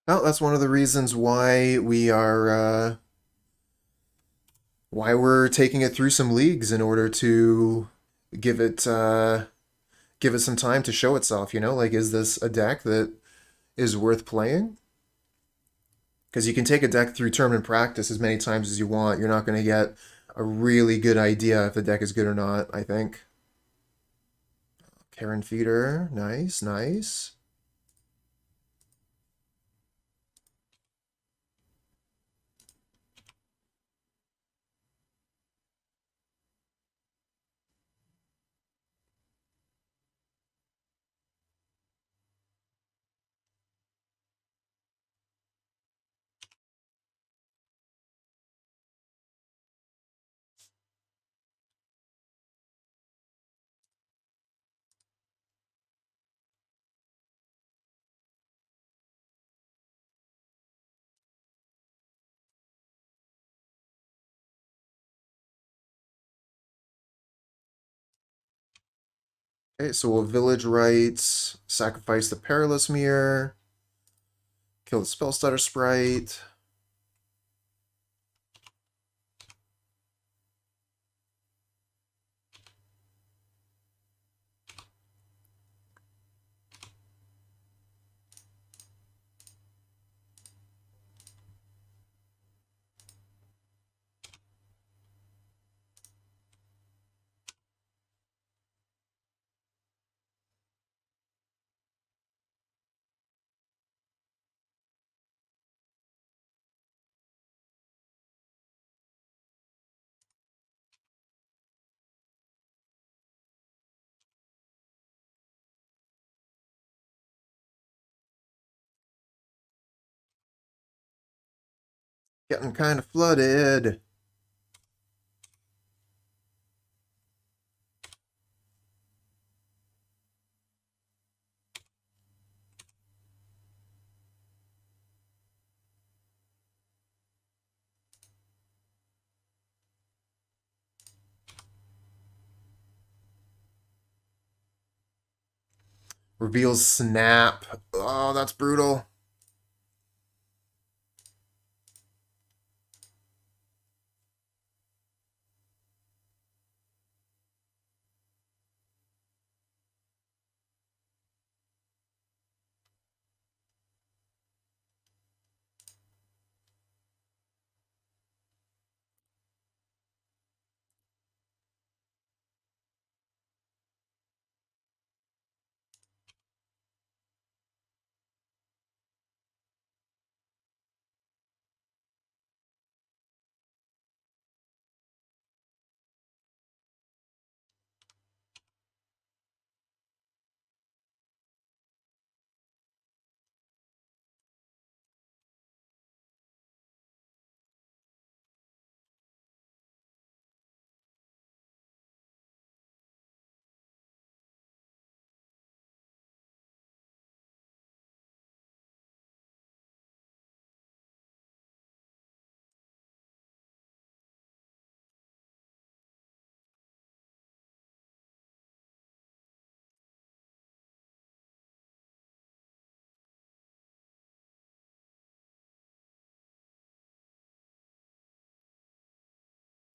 Well, that's one of the reasons why why we're taking it through some leagues in order to give it uh, give it some time to show itself. Like, is this a deck that is worth playing? Because you can take a deck through tournament practice as many times as you want. You're not going to get a really good idea if the deck is good or not, I think. Carrion Feeder, nice, nice. Okay, so we'll Village Rites, sacrifice the Perilous Myr, kill the Spell Stutter Sprite. Getting kind of flooded. Reveals Snap. Oh, that's brutal.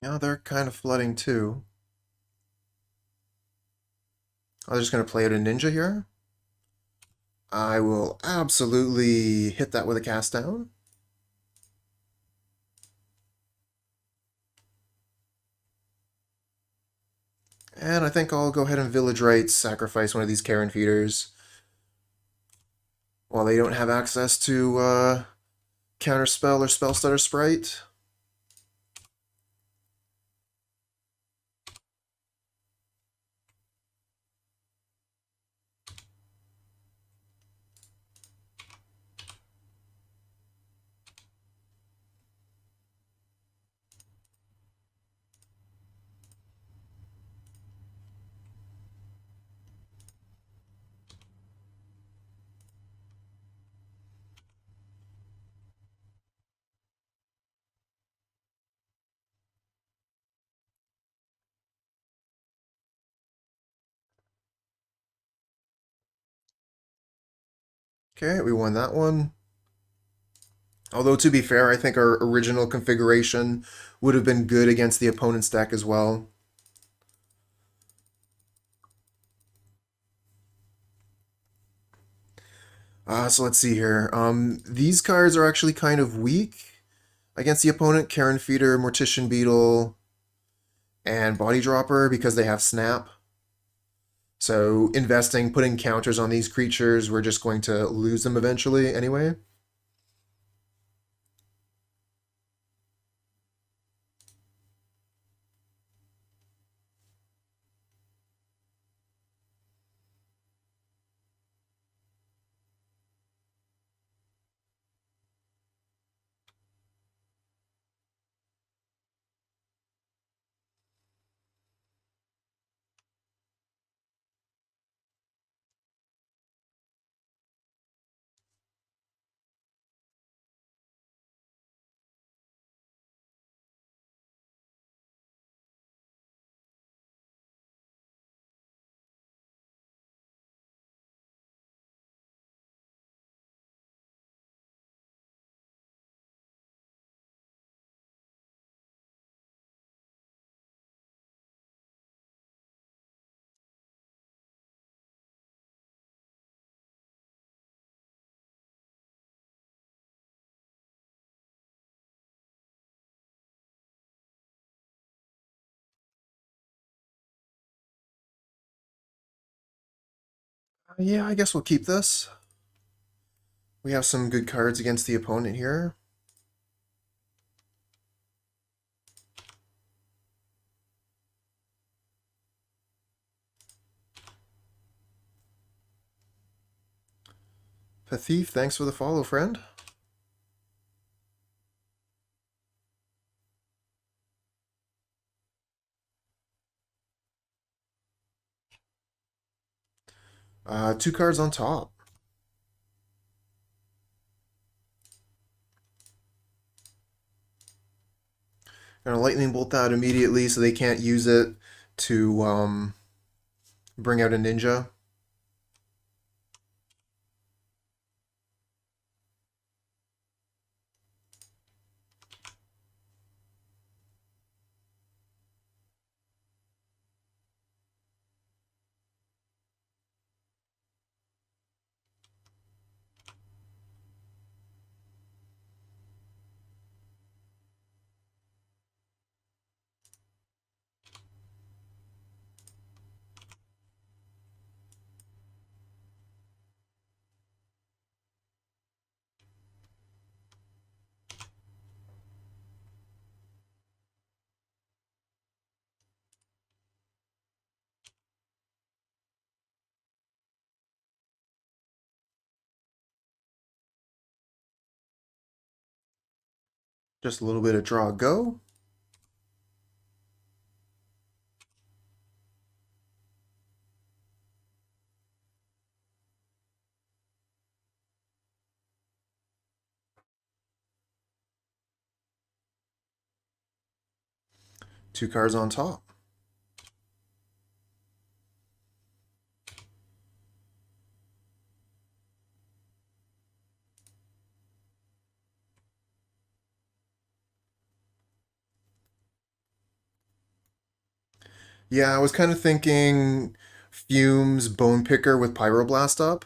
Yeah, they're kind of flooding too. I'm just going to play out a ninja here. I will absolutely hit that with a cast down. And I think I'll go ahead and Village Rites, sacrifice one of these Carrion Feeders. While they don't have access to Counterspell or Spell Stutter Sprite. Okay, we won that one. Although, to be fair, I think our original configuration would have been good against the opponent's deck as well. So let's see here. These cards are actually kind of weak against the opponent. Carrion Feeder, Mortician Beetle, and Body Dropper because they have Snap. So investing, putting counters on these creatures, we're just going to lose them eventually anyway. Yeah, I guess we'll keep this. We have some good cards against the opponent here. Pathief, thanks for the follow, friend. Two cards on top. Gonna lightning bolt that immediately so they can't use it to bring out a ninja. Just a little bit of draw go. Two cards on top. Yeah, I was kind of thinking Fumes, Bone Picker with Pyroblast up.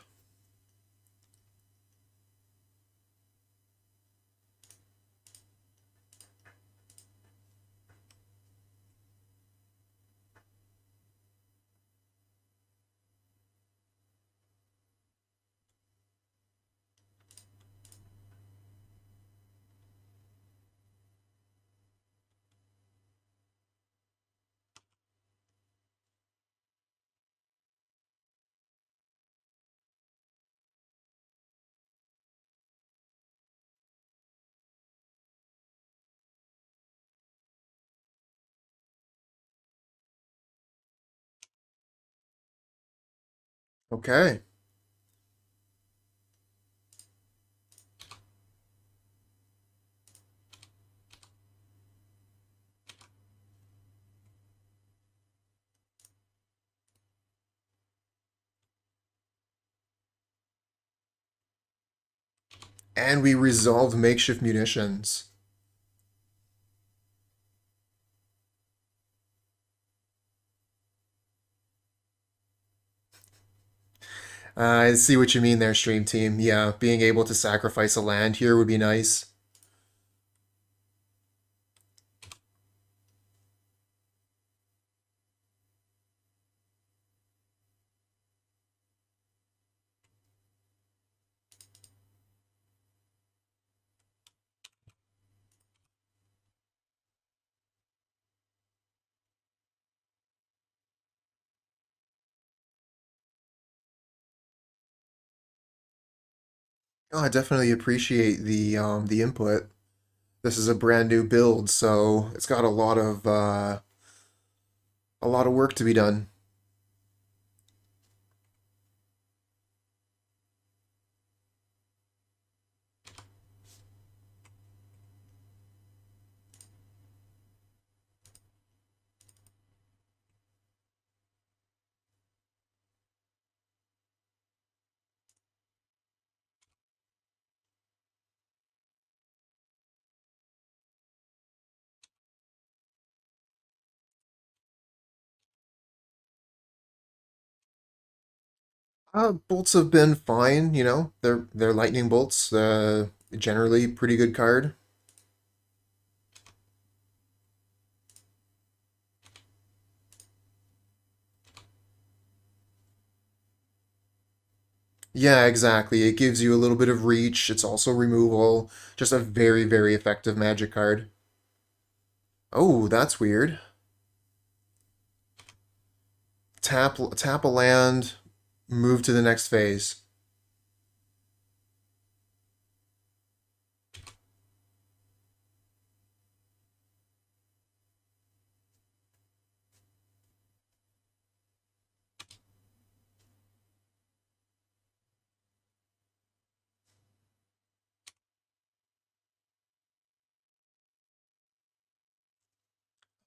Okay. And we resolved Makeshift Munitions. I see what you mean there, Stream Team. Yeah, being able to sacrifice a land here would be nice. Oh, I definitely appreciate the input. This is a brand new build, so it's got a lot of work to be done. Bolts have been fine, you know. They're lightning bolts. Generally pretty good card. Yeah, exactly. It gives you a little bit of reach. It's also removal. Just a very, very effective magic card. Oh, that's weird. Tap a land, move to the next phase.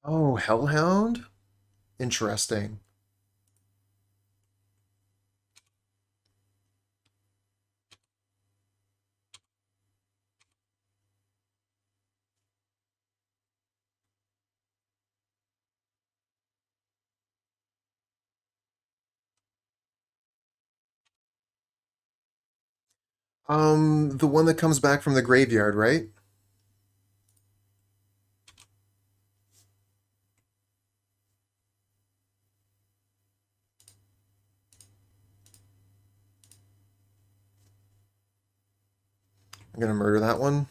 Oh, Hellhound? Interesting. The one that comes back from the graveyard, right? I'm gonna murder that one.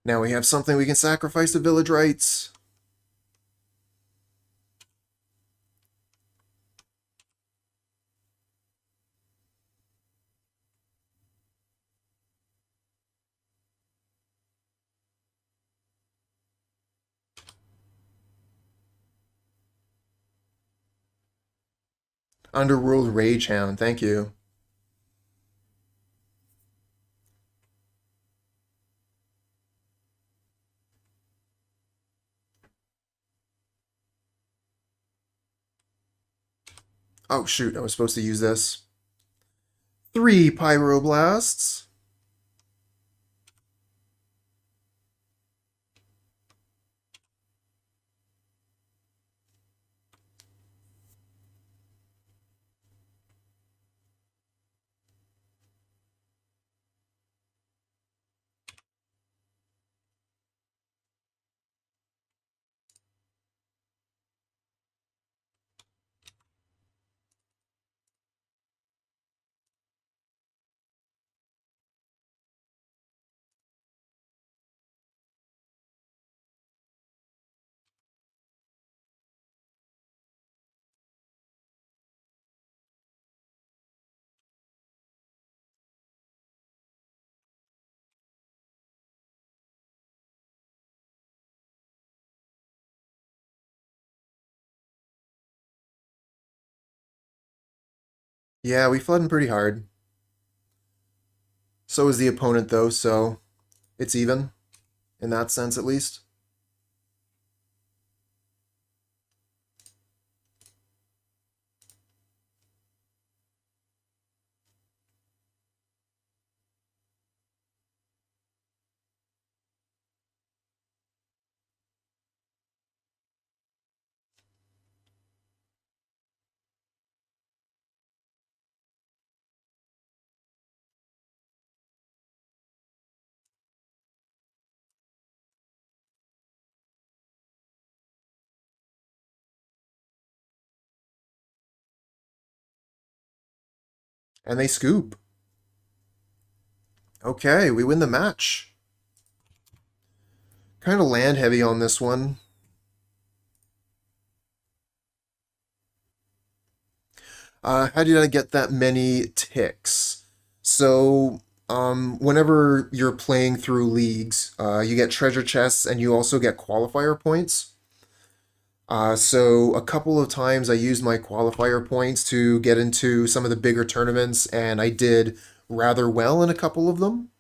Now we have something we can sacrifice to Village Rites. Underworld Ragehound, thank you. Oh shoot, I was supposed to use this. 3 Pyroblasts. Yeah, we flooding pretty hard. So is the opponent, though, so it's even, in that sense at least. And they scoop. Okay, we win the match. Kind of land heavy on this one. How did I get that many ticks? So, whenever you're playing through leagues, you get treasure chests and you also get qualifier points. So a couple of times I used my qualifier points to get into some of the bigger tournaments, and I did rather well in a couple of them.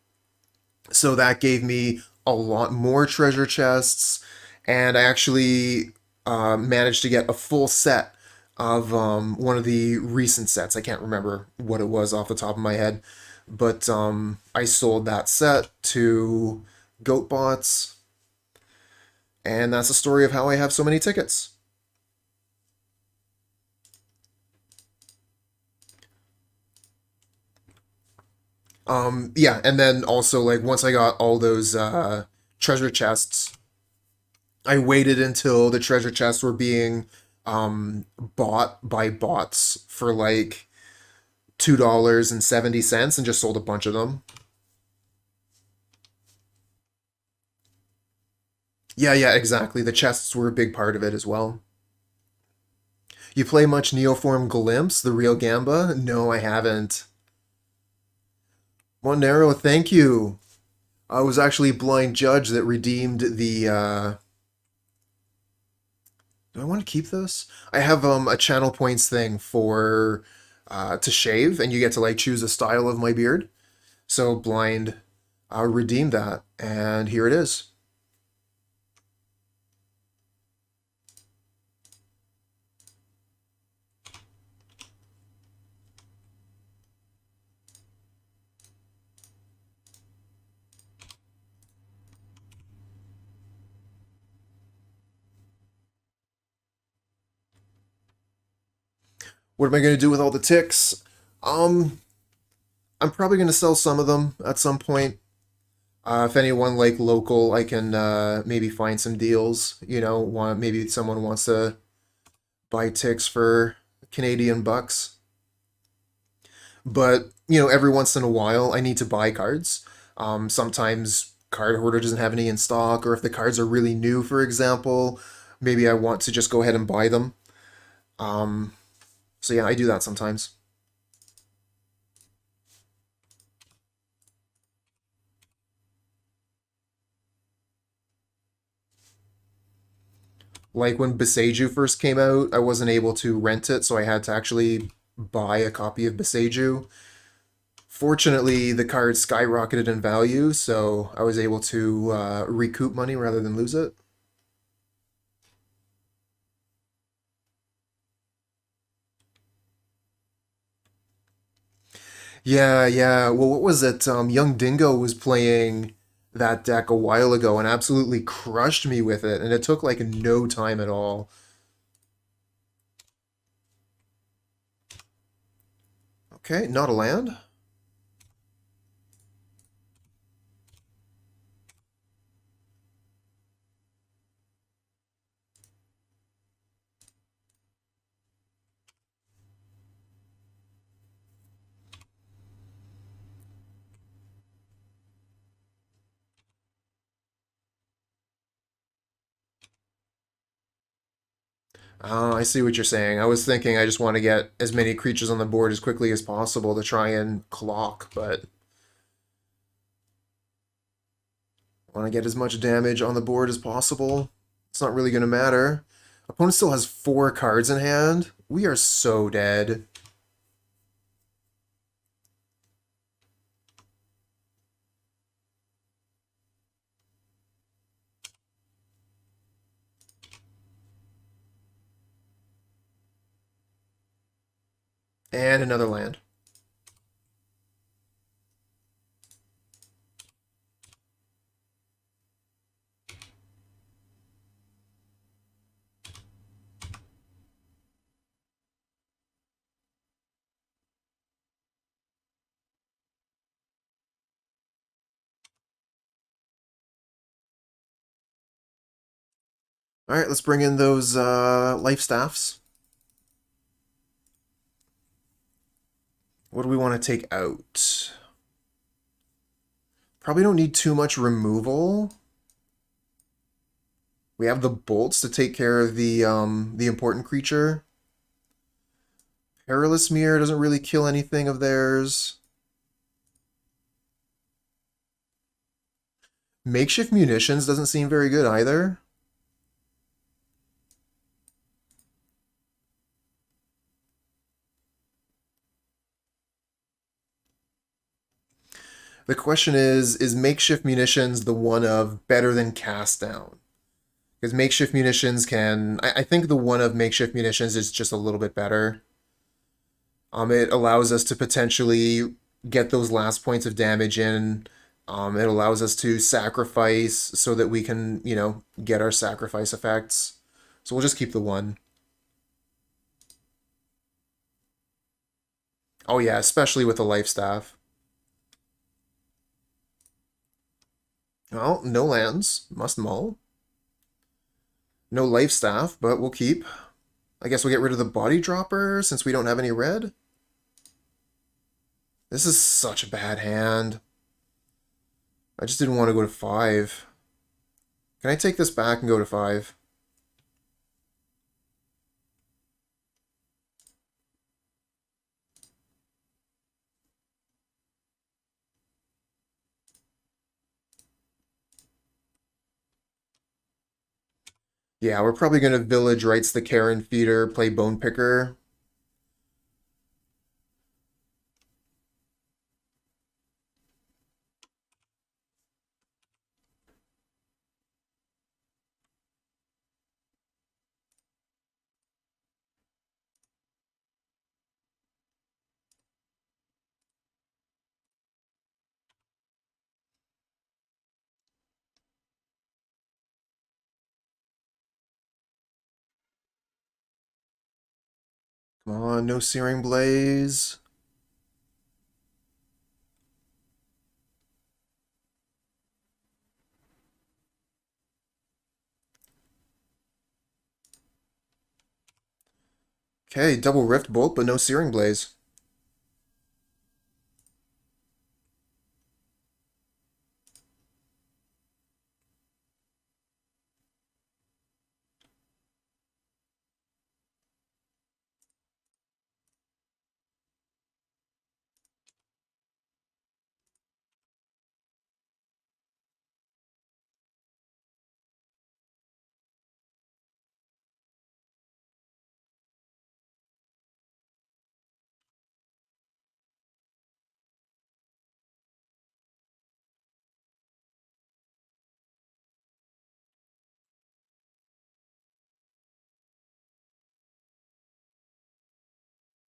So that gave me a lot more treasure chests, and I actually managed to get a full set of one of the recent sets. I can't remember what it was off the top of my head, but I sold that set to Goatbots, and that's the story of how I have so many tickets. Yeah, and then also like once I got all those treasure chests, I waited until the treasure chests were being bought by bots for like $2.70 and just sold a bunch of them. Yeah, yeah, exactly. The chests were a big part of it as well. You play much Neoform Glimpse, the real Gamba? No, I haven't. Monero, thank you. I was actually Blind Judge that redeemed the do I want to keep this? I have a channel points thing for to shave, and you get to like choose a style of my beard. So blind, redeemed that, and here it is. What am I going to do with all the ticks? Um, I'm probably going to sell some of them at some point. If anyone like local, I can maybe find some deals. You know, want maybe someone wants to buy ticks for Canadian bucks. But you know, every once in a while, I need to buy cards. Sometimes card hoarder doesn't have any in stock, or if the cards are really new, for example, maybe I want to just go ahead and buy them. Um, so yeah, I do that sometimes. Like when Beseju first came out, I wasn't able to rent it, so I had to actually buy a copy of Beseju. Fortunately, the card skyrocketed in value, so I was able to recoup money rather than lose it. Yeah, yeah. Well, what was it? Young Dingo was playing that deck a while ago and absolutely crushed me with it, and it took like no time at all. Okay, not a land. I see what you're saying. I was thinking I just want to get as many creatures on the board as quickly as possible to try and clock, but I want to get as much damage on the board as possible. It's not really going to matter. Opponent still has 4 cards in hand. We are so dead. And another land. All right, let's bring in those life staffs. What do we want to take out? Probably don't need too much removal. We have the bolts to take care of the important creature. Perilous Myr doesn't really kill anything of theirs. Makeshift Munitions doesn't seem very good either. The question is Makeshift Munitions the one of better than Cast Down? Because Makeshift Munitions can... I think the one of Makeshift Munitions is just a little bit better. It allows us to potentially get those last points of damage in. It allows us to sacrifice so that we can, you know, get our sacrifice effects. So we'll just keep the one. Oh yeah, especially with the life staff. Well, no lands. Must mull. No life staff, but we'll keep. I guess we'll get rid of the body dropper since we don't have any red. This is such a bad hand. I just didn't want to go to 5. Can I take this back and go to 5? Yeah, we're probably going to Village Rites the Carrion Feeder, play Bone Picker. Come on, no Searing Blaze. Okay, double Rift Bolt, but no Searing Blaze.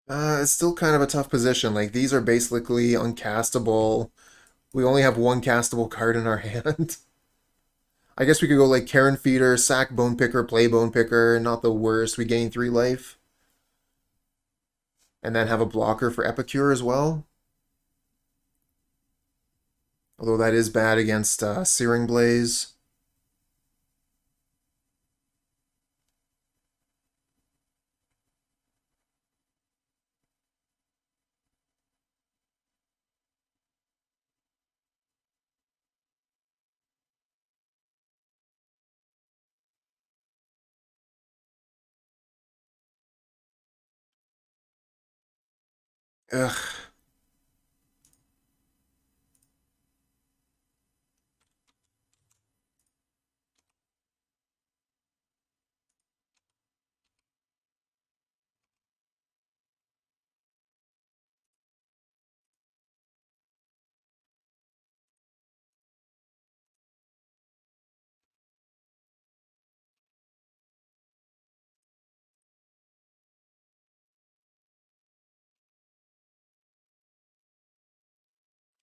It's still kind of a tough position. Like, these are basically uncastable. We only have one castable card in our hand. I guess we could go like Carrion Feeder, sack Bone Picker, play Bone Picker, not the worst. We gain 3 life. And then have a blocker for Epicure as well. Although that is bad against Searing Blaze. Ugh.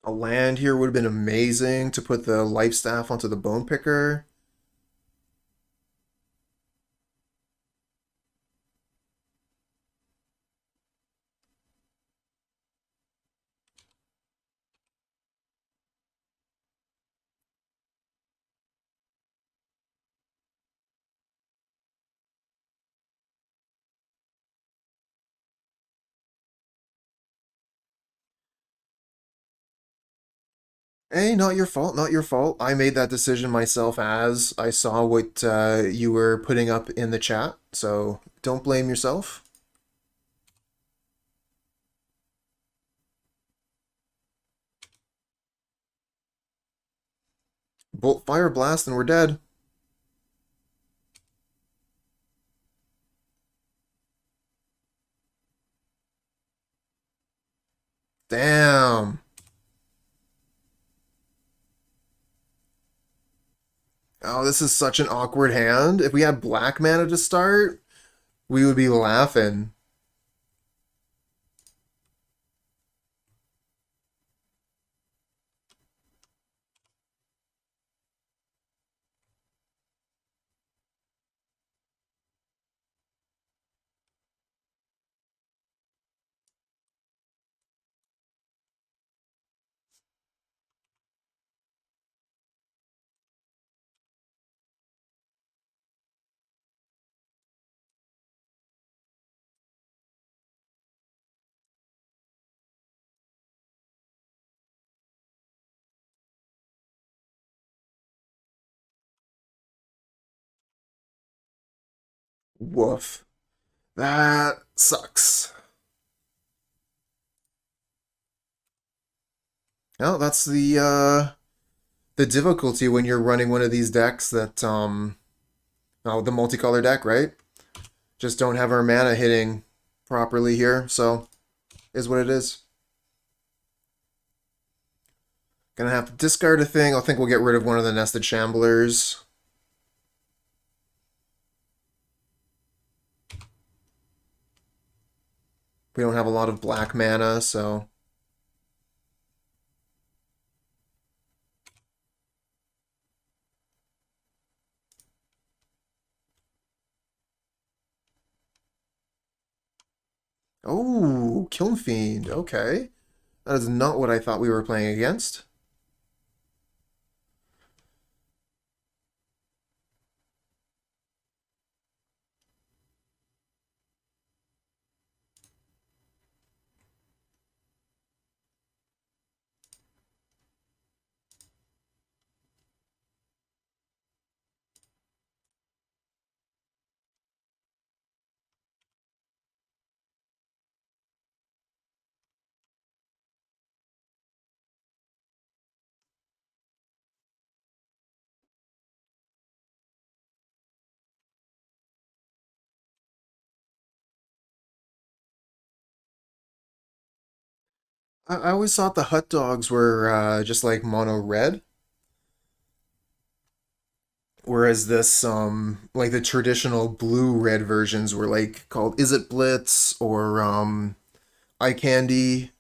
A land here would have been amazing to put the life staff onto the bone picker. Hey, not your fault, not your fault. I made that decision myself as I saw what you were putting up in the chat, so don't blame yourself. Bolt fire blast and we're dead. Damn. Oh, this is such an awkward hand. If we had black mana to start, we would be laughing. Woof. That sucks. Oh, that's the difficulty when you're running one of these decks that oh, the multicolor deck, right? Just don't have our mana hitting properly here, so is what it is. Gonna have to discard a thing. I think we'll get rid of one of the Nested Shamblers. We don't have a lot of black mana, so... Oh, Kiln Fiend. Okay. That is not what I thought we were playing against. I always thought the hot dogs were just like mono red, whereas this like the traditional blue red versions were like called Is It Blitz or Eye Candy.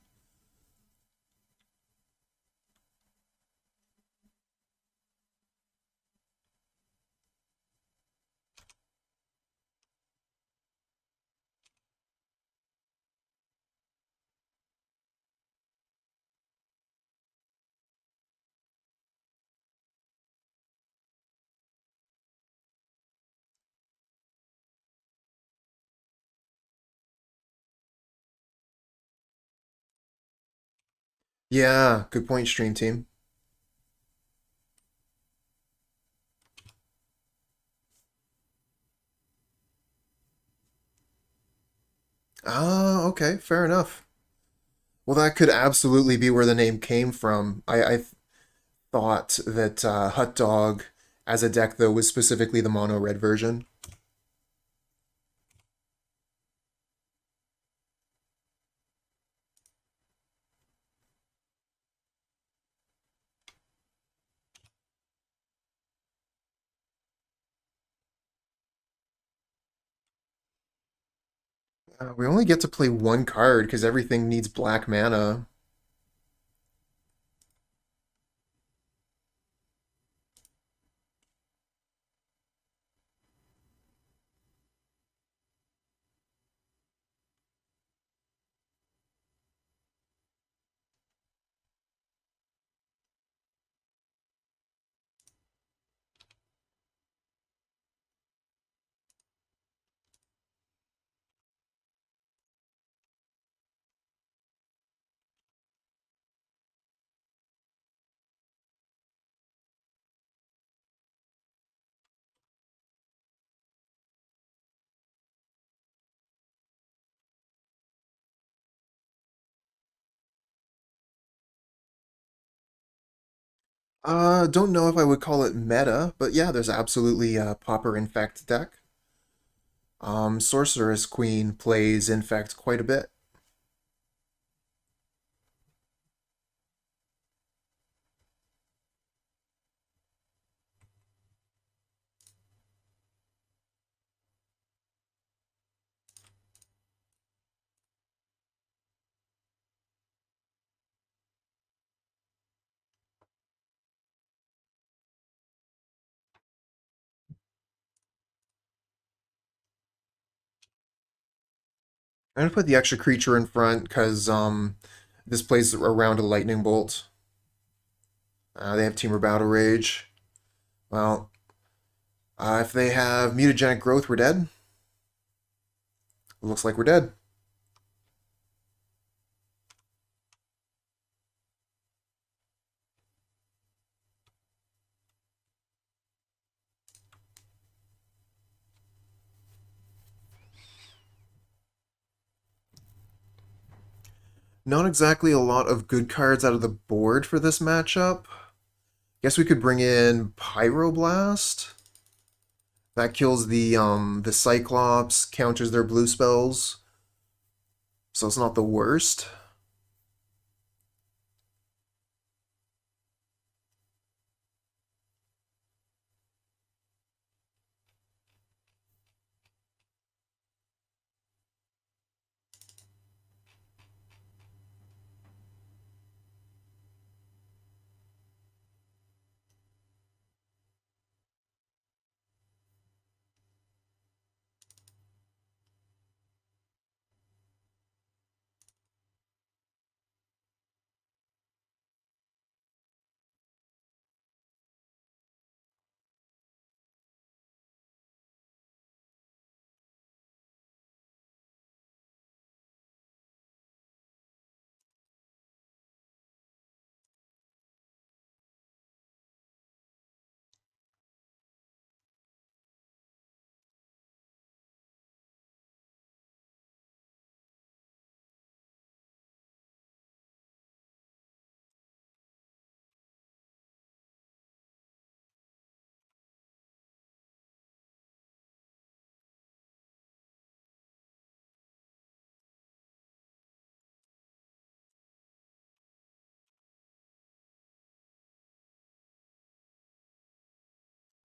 Yeah, good point, stream team. Ah, okay, fair enough. Well, that could absolutely be where the name came from. I thought that Hut Dog as a deck, though, was specifically the mono red version. We only get to play one card because everything needs black mana. Don't know if I would call it meta, but yeah, there's absolutely a Pauper Infect deck. Sorceress Queen plays Infect quite a bit. I'm gonna put the extra creature in front because this plays around a lightning bolt. They have Teamer Battle Rage. Well, if they have mutagenic growth, we're dead. Looks like we're dead. Not exactly a lot of good cards out of the board for this matchup. Guess we could bring in Pyroblast. That kills the Cyclops, counters their blue spells. So it's not the worst.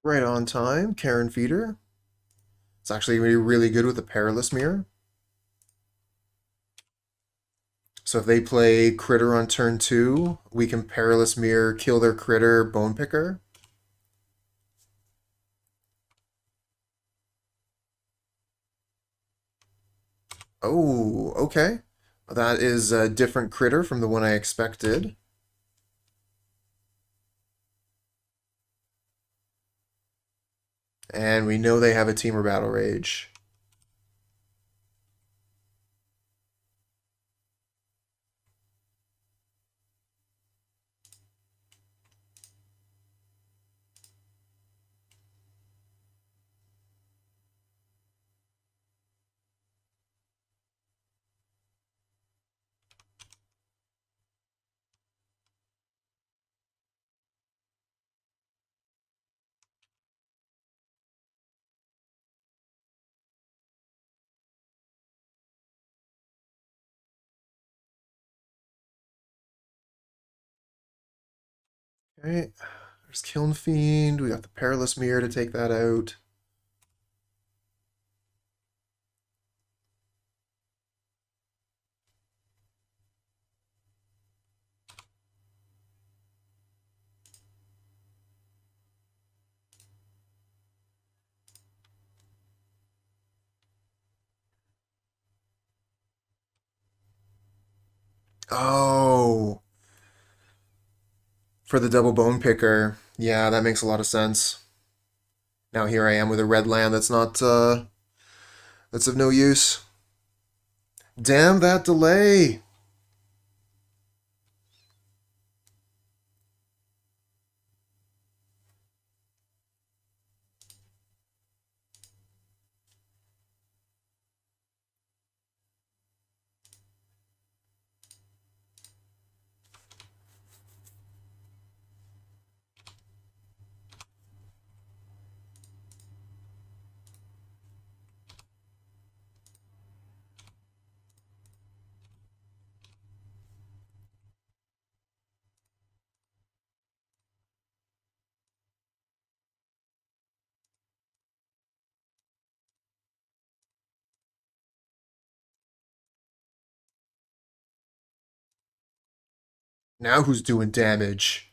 Right on time, Carrion Feeder. It's actually really, really good with the Perilous Myr. So if they play Critter on turn 2, we can Perilous Myr, kill their Critter, Bone Picker. Oh, okay. That is a different Critter from the one I expected. And we know they have a Teamer Battle Rage. Okay, there's Kiln Fiend. We got the Perilous Myr to take that out. Oh, for the double Bone Picker. Yeah, that makes a lot of sense. Now here I am with a red land that's of no use. Damn that delay! Now who's doing damage?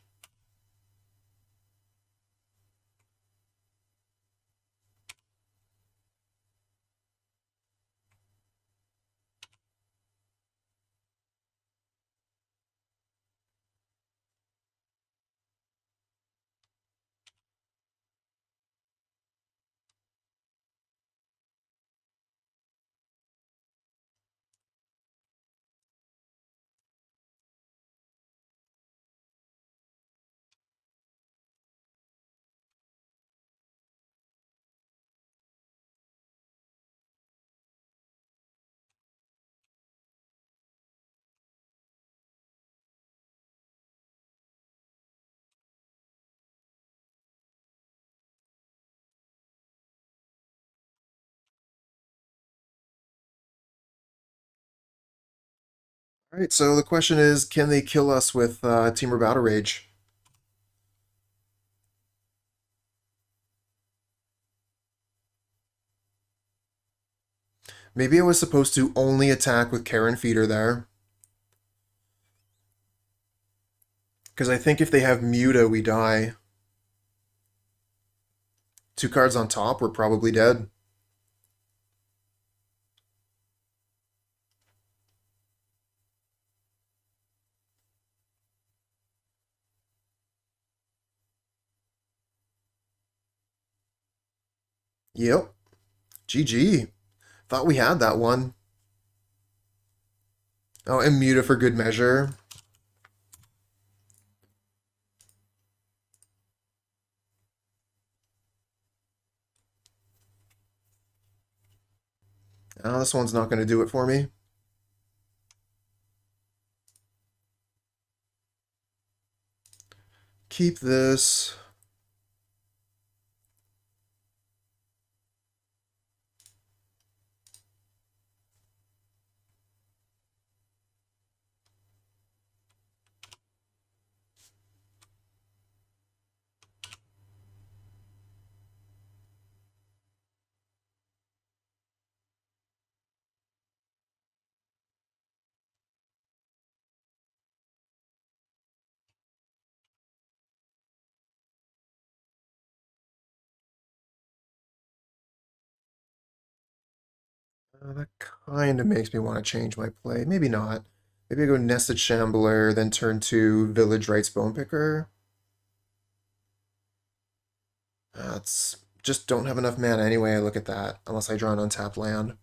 All right, so the question is, can they kill us with Teamer Battle Rage? Maybe I was supposed to only attack with Carrion Feeder there. Because I think if they have Muta, we die. 2 cards on top, we're probably dead. Yep. GG. Thought we had that one. Oh, and Muta for good measure. Oh, this one's not going to do it for me. Keep this. That kind of makes me want to change my play. Maybe not. Maybe I go Nested Shambler, then turn to Village Rites Bone Picker. That's just don't have enough mana anyway. I look at that, unless I draw an untapped land.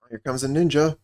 Here comes a ninja.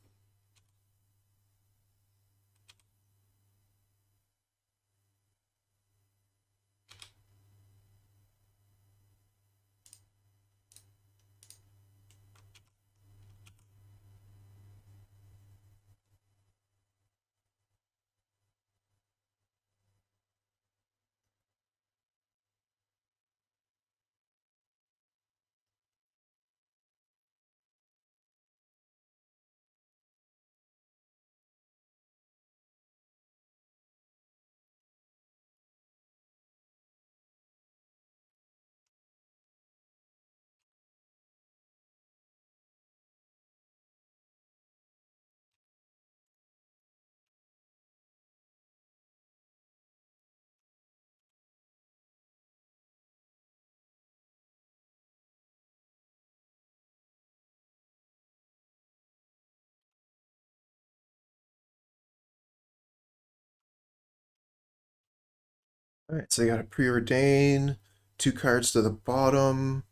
All right, so you got a Preordain, 2 cards to the bottom,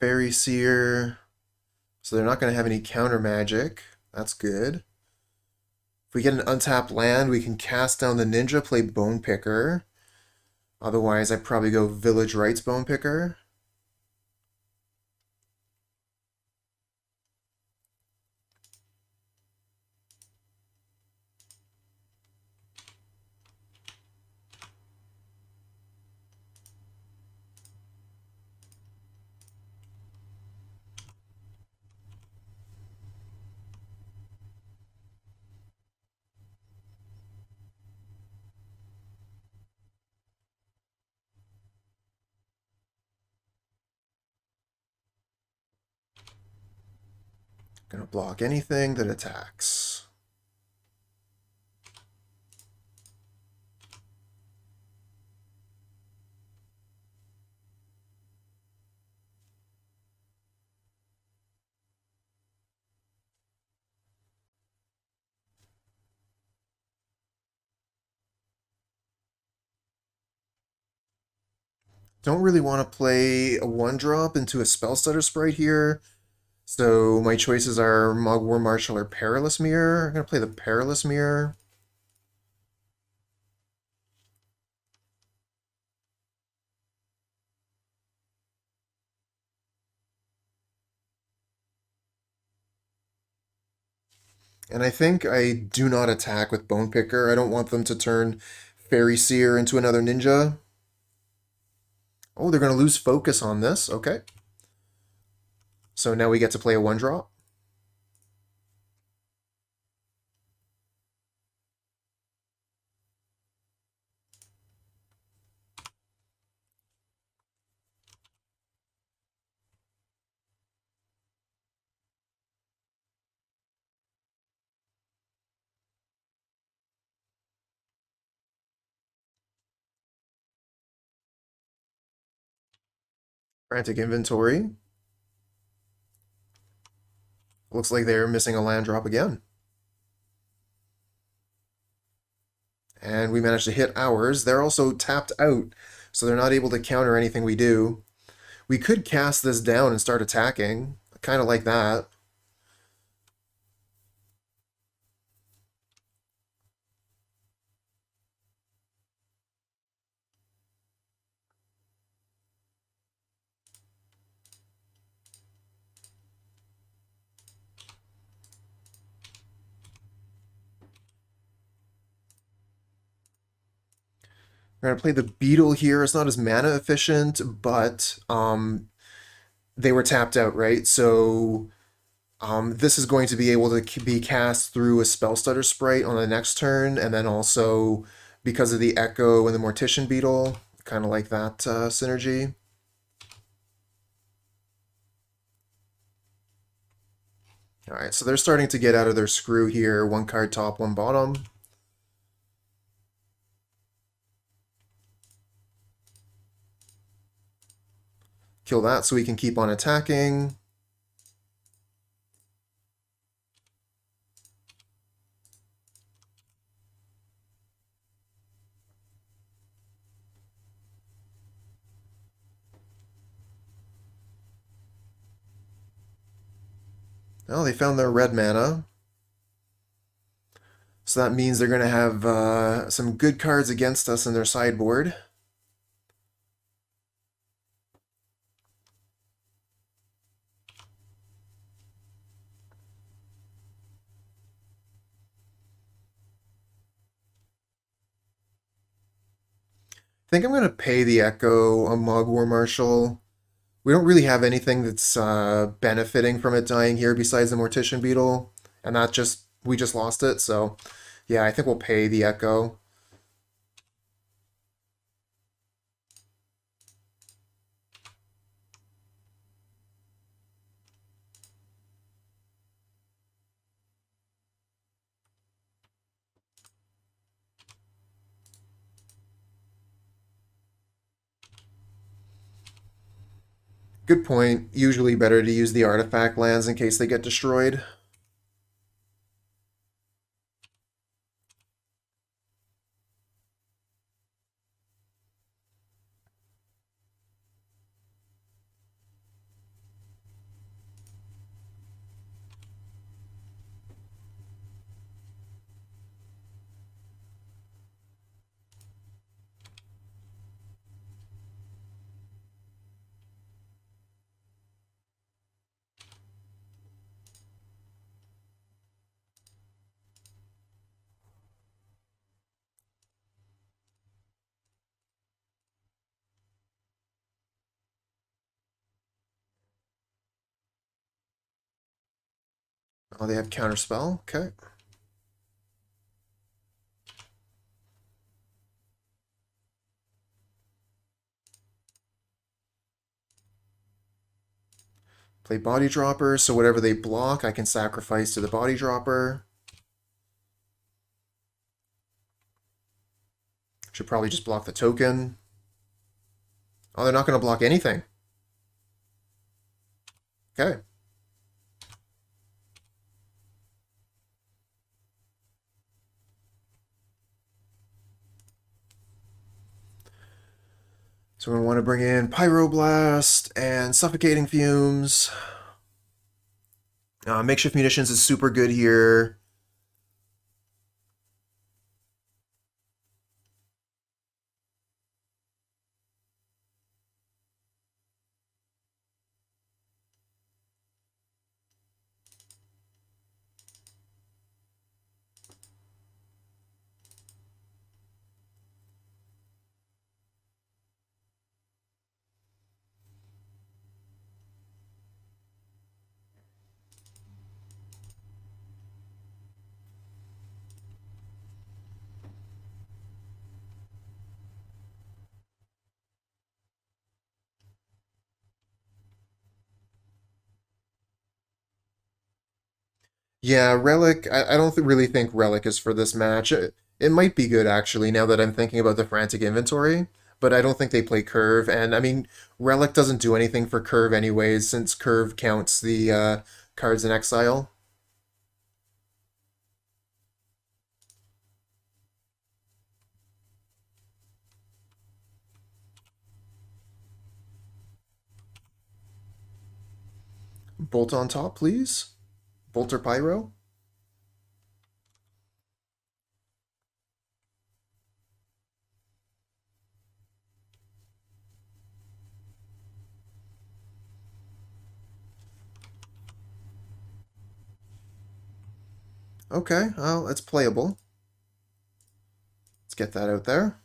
Fairy Seer. So they're not going to have any counter magic. That's good. If we get an untapped land, we can cast down the ninja, play Bone Picker. Otherwise, I'd probably go Village Rites Bone Picker. Gonna block anything that attacks. Don't really want to play a 1-drop into a spell stutter sprite here. So my choices are Mogg War Marshal or Perilous Myr. I'm going to play the Perilous Myr. And I think I do not attack with Bone Picker. I don't want them to turn Fairy Seer into another ninja. Oh, they're going to lose focus on this. Okay. So now we get to play a 1-drop. Frantic Inventory. Looks like they're missing a land drop again. And we managed to hit ours. They're also tapped out, so they're not able to counter anything we do. We could cast this down and start attacking. Kind of like that. We're going to play the Beetle here. It's not as mana efficient, but they were tapped out, right? So this is going to be able to be cast through a Spell Stutter sprite on the next turn, and then also because of the Echo and the Mortician Beetle, kind of like that synergy. All right, so they're starting to get out of their screw here. 1 card top, 1 bottom. Kill that so we can keep on attacking. Oh, they found their red mana. So that means they're going to have some good cards against us in their sideboard. I think I'm going to pay the Echo a Mogg War Marshal. We don't really have anything that's benefiting from it dying here besides the Mortician Beetle. And we just lost it, so yeah, I think we'll pay the Echo. Good point. Usually better to use the artifact lands in case they get destroyed. Oh, they have Counterspell. Okay. Play Body Dropper, so whatever they block, I can sacrifice to the Body Dropper. Should probably just block the token. Oh, they're not going to block anything. Okay. So we want to bring in Pyroblast and Suffocating Fumes. Makeshift Munitions is super good here. Yeah, Relic, I don't really think Relic is for this match. It might be good, actually, now that I'm thinking about the Frantic Inventory, but I don't think they play Curve, and I mean, Relic doesn't do anything for Curve anyways, since Curve counts the cards in exile. Bolt on top, please. Bolt or Pyro. Okay, well, it's playable. Let's get that out there.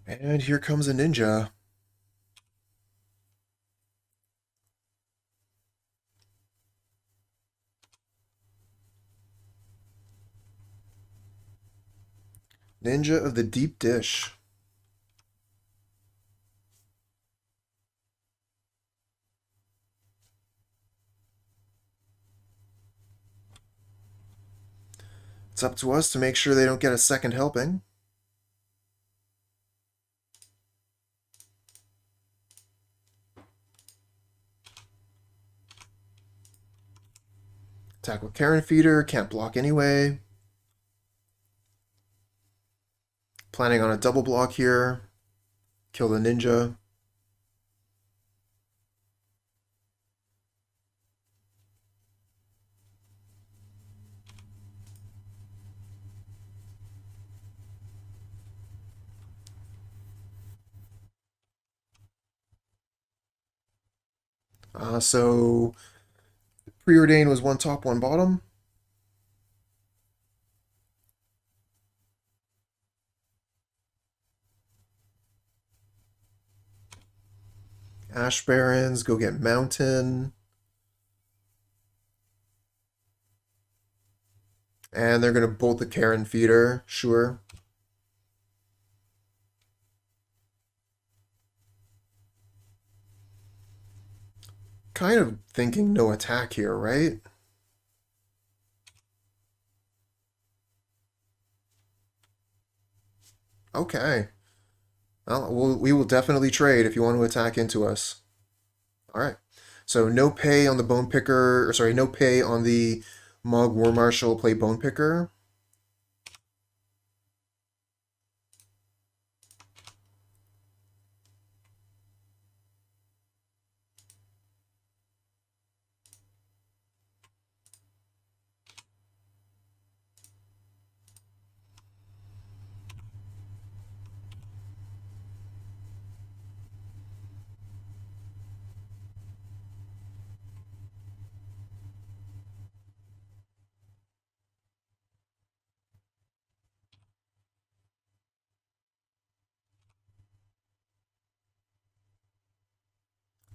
And here comes a ninja. Ninja of the Deep Dish. It's up to us to make sure they don't get a second helping. Attack with Carrion Feeder, can't block anyway. Planning on a double block here. Kill the ninja. So Preordain was one top, one bottom. Ash Barrens, go get Mountain. And they're going to bolt the Carrion Feeder, sure. Kind of thinking no attack here, right? Okay. Well, we will definitely trade if you want to attack into us. All right. So no pay on the Bone Picker, or sorry, no pay on the Mogg War Marshal, play Bone Picker.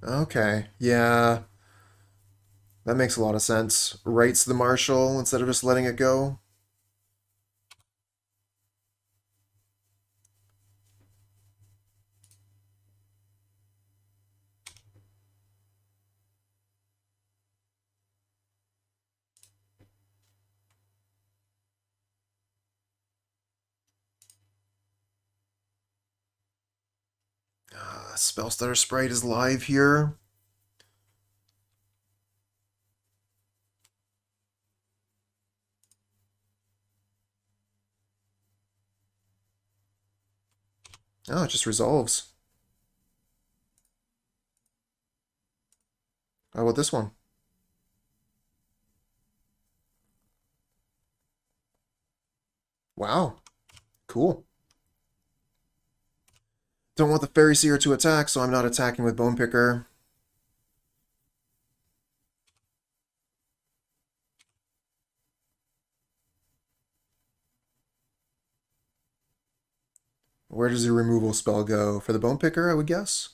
Okay, yeah. That makes a lot of sense. Rights the Marshal instead of just letting it go. Spellstutter Sprite is live here. Oh, it just resolves. How about this one? Wow. Cool. Don't want the Fairy Seer to attack, so I'm not attacking with Bone Picker. Where does the removal spell go? For the Bone Picker, I would guess?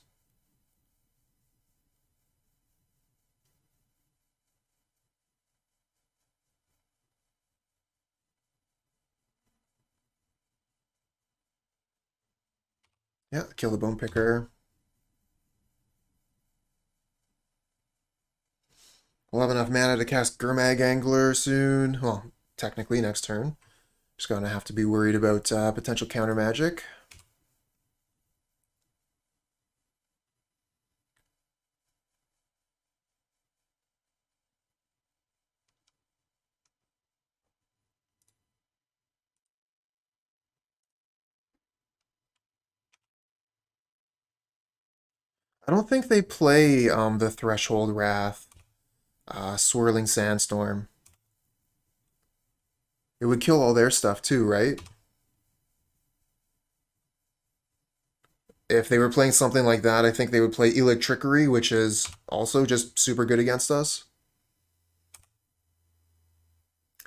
Yeah, kill the Bone Picker. We'll have enough mana to cast Gurmag Angler soon. Well, technically next turn. Just gonna have to be worried about potential counter magic. I don't think they play the Threshold Wrath, Swirling Sandstorm. It would kill all their stuff too, right? If they were playing something like that, I think they would play Electrickery, which is also just super good against us.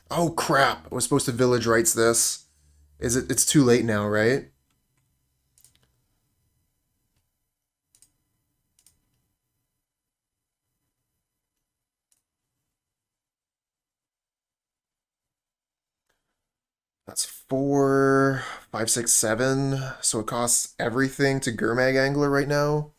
Oh crap! I was supposed to Village Rites this. Is it? It's too late now, right? That's 4, 5, 6, 7. So it costs everything to Gurmag Angler right now.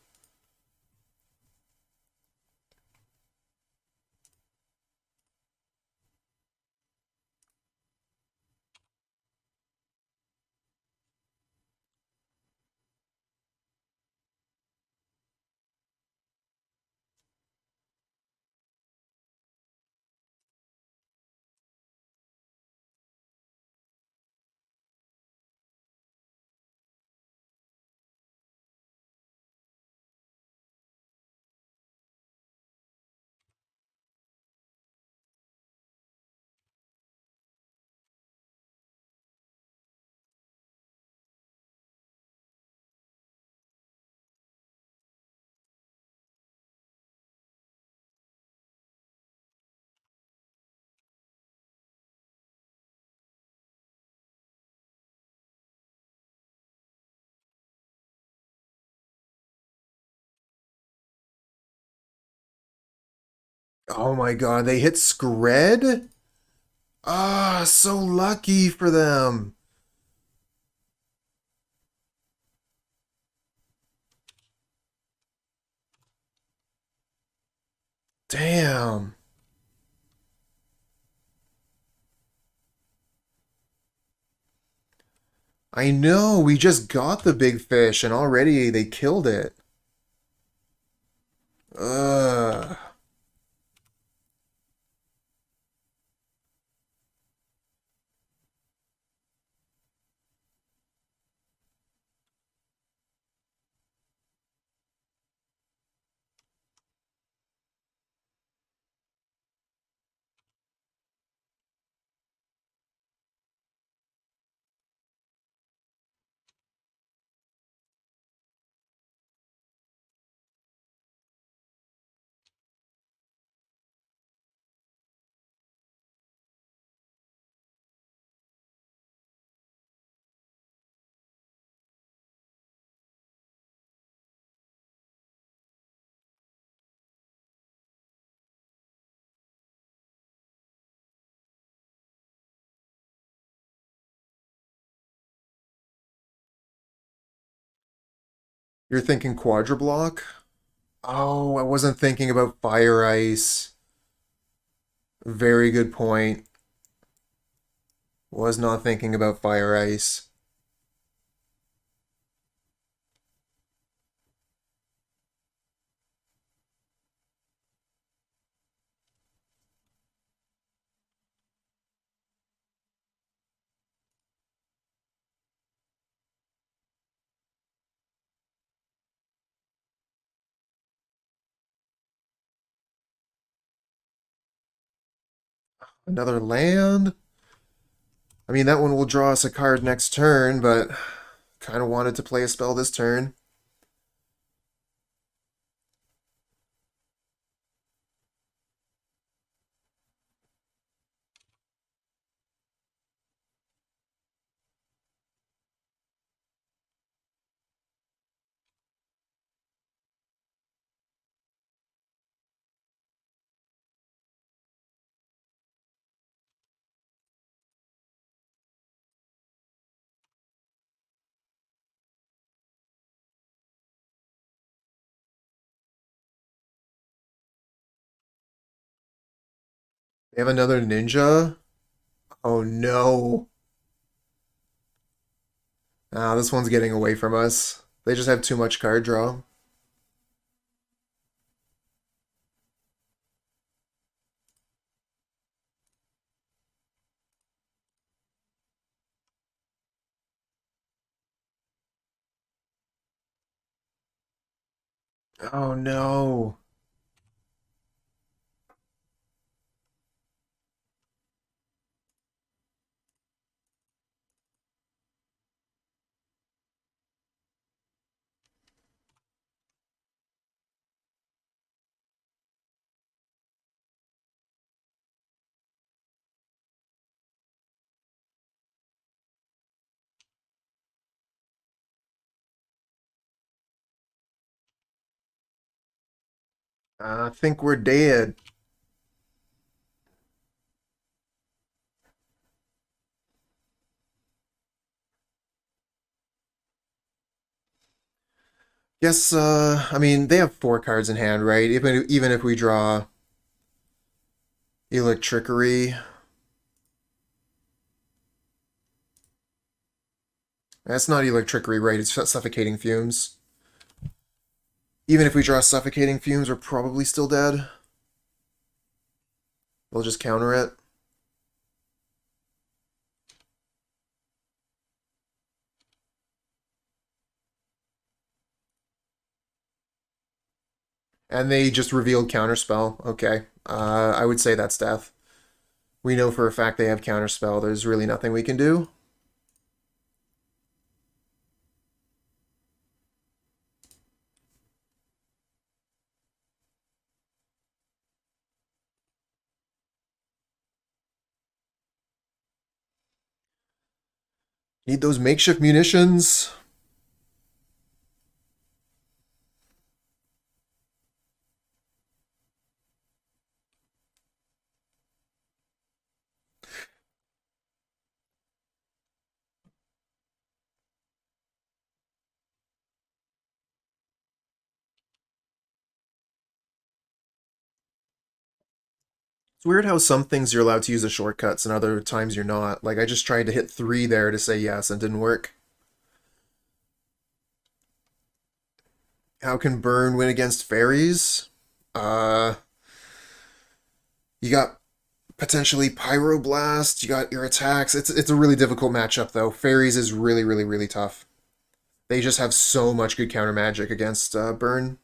Oh my god, they hit Scred? Ah, so lucky for them. Damn. I know, we just got the big fish and already they killed it. Ugh. You're thinking Quadra-block? Oh, I wasn't thinking about Fire Ice. Very good point. Was not thinking about Fire Ice. Another land? I mean, that one will draw us a card next turn, but kind of wanted to play a spell this turn. They have another ninja? Oh no. Ah, this one's getting away from us. They just have too much card draw. Oh no. I think we're dead. Yes, I mean, they have four cards in hand, right? Even if we draw Electrickery. That's not Electrickery, right? It's Suffocating Fumes. Even if we draw Suffocating Fumes, we're probably still dead. We'll just counter it. And they just revealed Counterspell. Okay. I would say that's death. We know for a fact they have Counterspell. There's really nothing we can do. Need those makeshift munitions. It's weird how some things you're allowed to use as shortcuts and other times you're not. Like, I just tried to hit 3 there to say yes and didn't work. How can Burn win against fairies? Uh, you got potentially Pyroblast, you got your attacks. It's a really difficult matchup, though. Fairies is really, really, really tough. They just have so much good counter magic against Burn.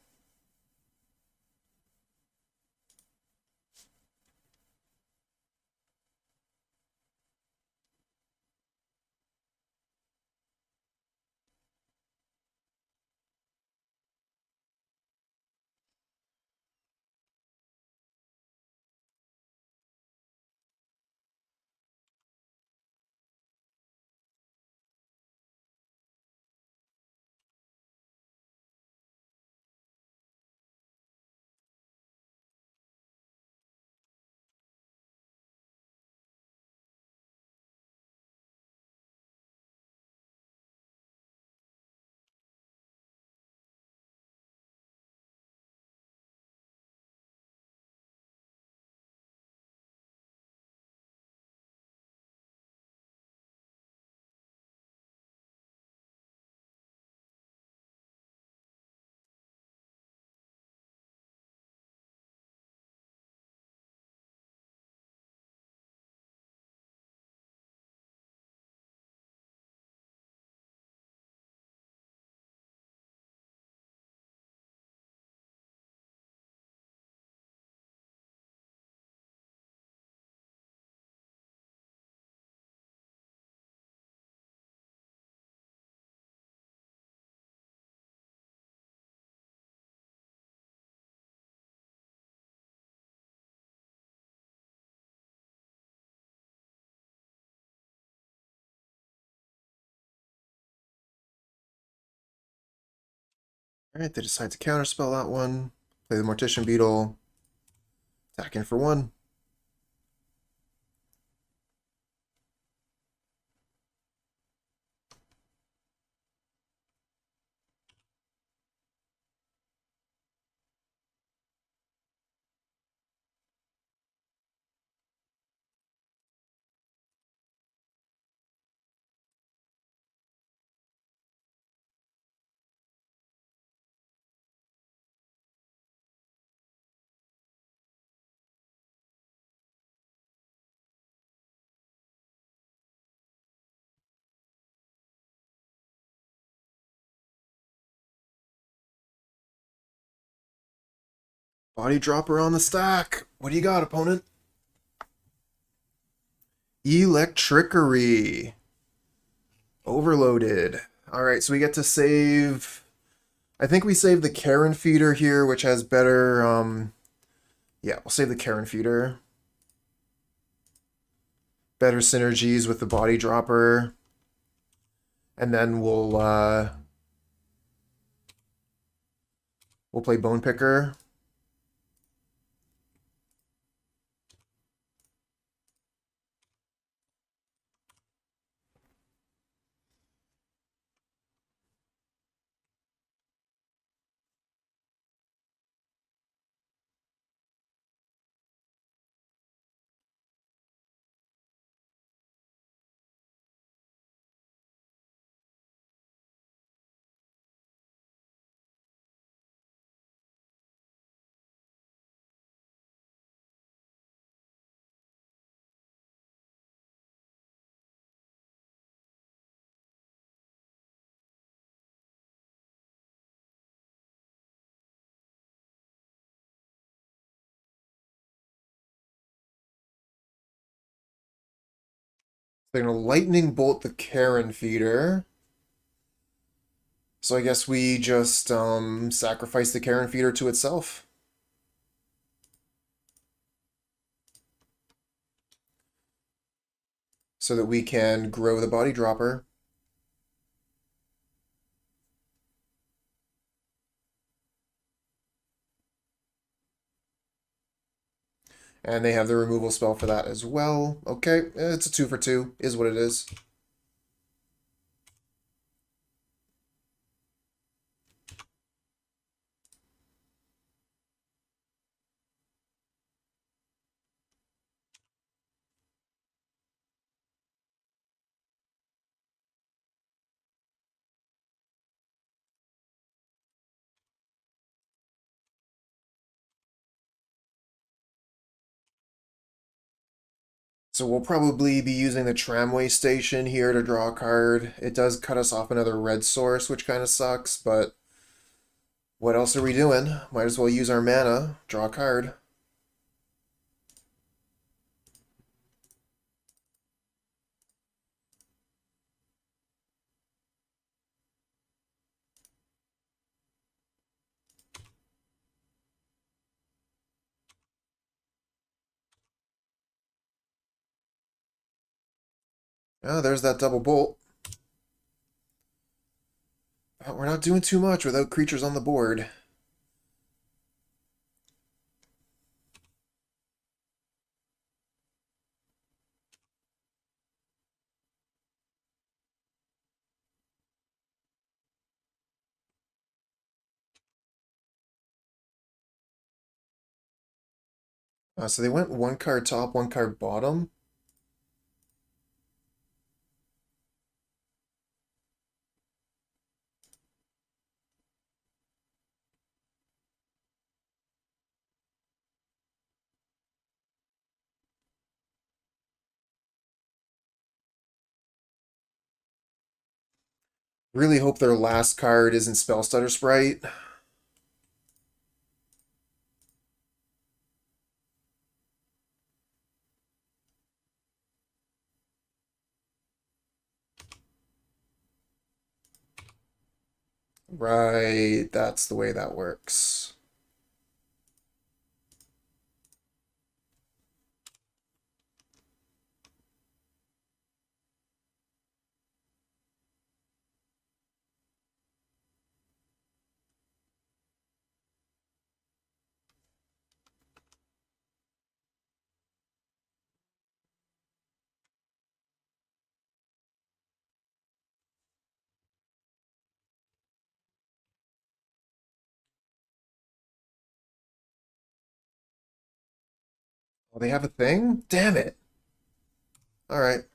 Alright, they decide to counterspell that one. Play the Mortician Beetle. Attack in for 1. Body Dropper on the stack. What do you got, opponent? Electrickery. Overloaded. Alright, so we get to save... I think we save the Carrion Feeder here, which has better... Yeah, we'll save the Carrion Feeder. Better synergies with the Body Dropper. And then we'll play Bone Picker. They're going to Lightning Bolt the Carrion Feeder. So I guess we just sacrifice the Carrion Feeder to itself. So that we can grow the Body Dropper. And they have the removal spell for that as well. Okay, it's a 2 for 2, is what it is. So we'll probably be using the Tramway Station here to draw a card. It does cut us off another red source, which kind of sucks, but what else are we doing? Might as well use our mana, draw a card. Oh, there's that double bolt. But we're not doing too much without creatures on the board. So they went 1 card top, 1 card bottom. Really hope their last card isn't Spellstutter Sprite. Right, that's the way that works. Oh, they have a thing? Damn it. All right.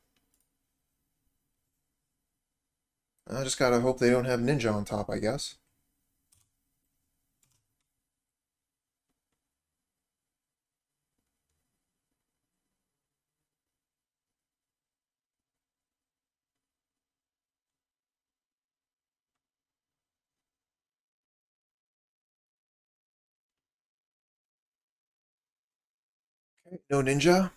I just gotta hope they don't have ninja on top, I guess. Okay, no ninja.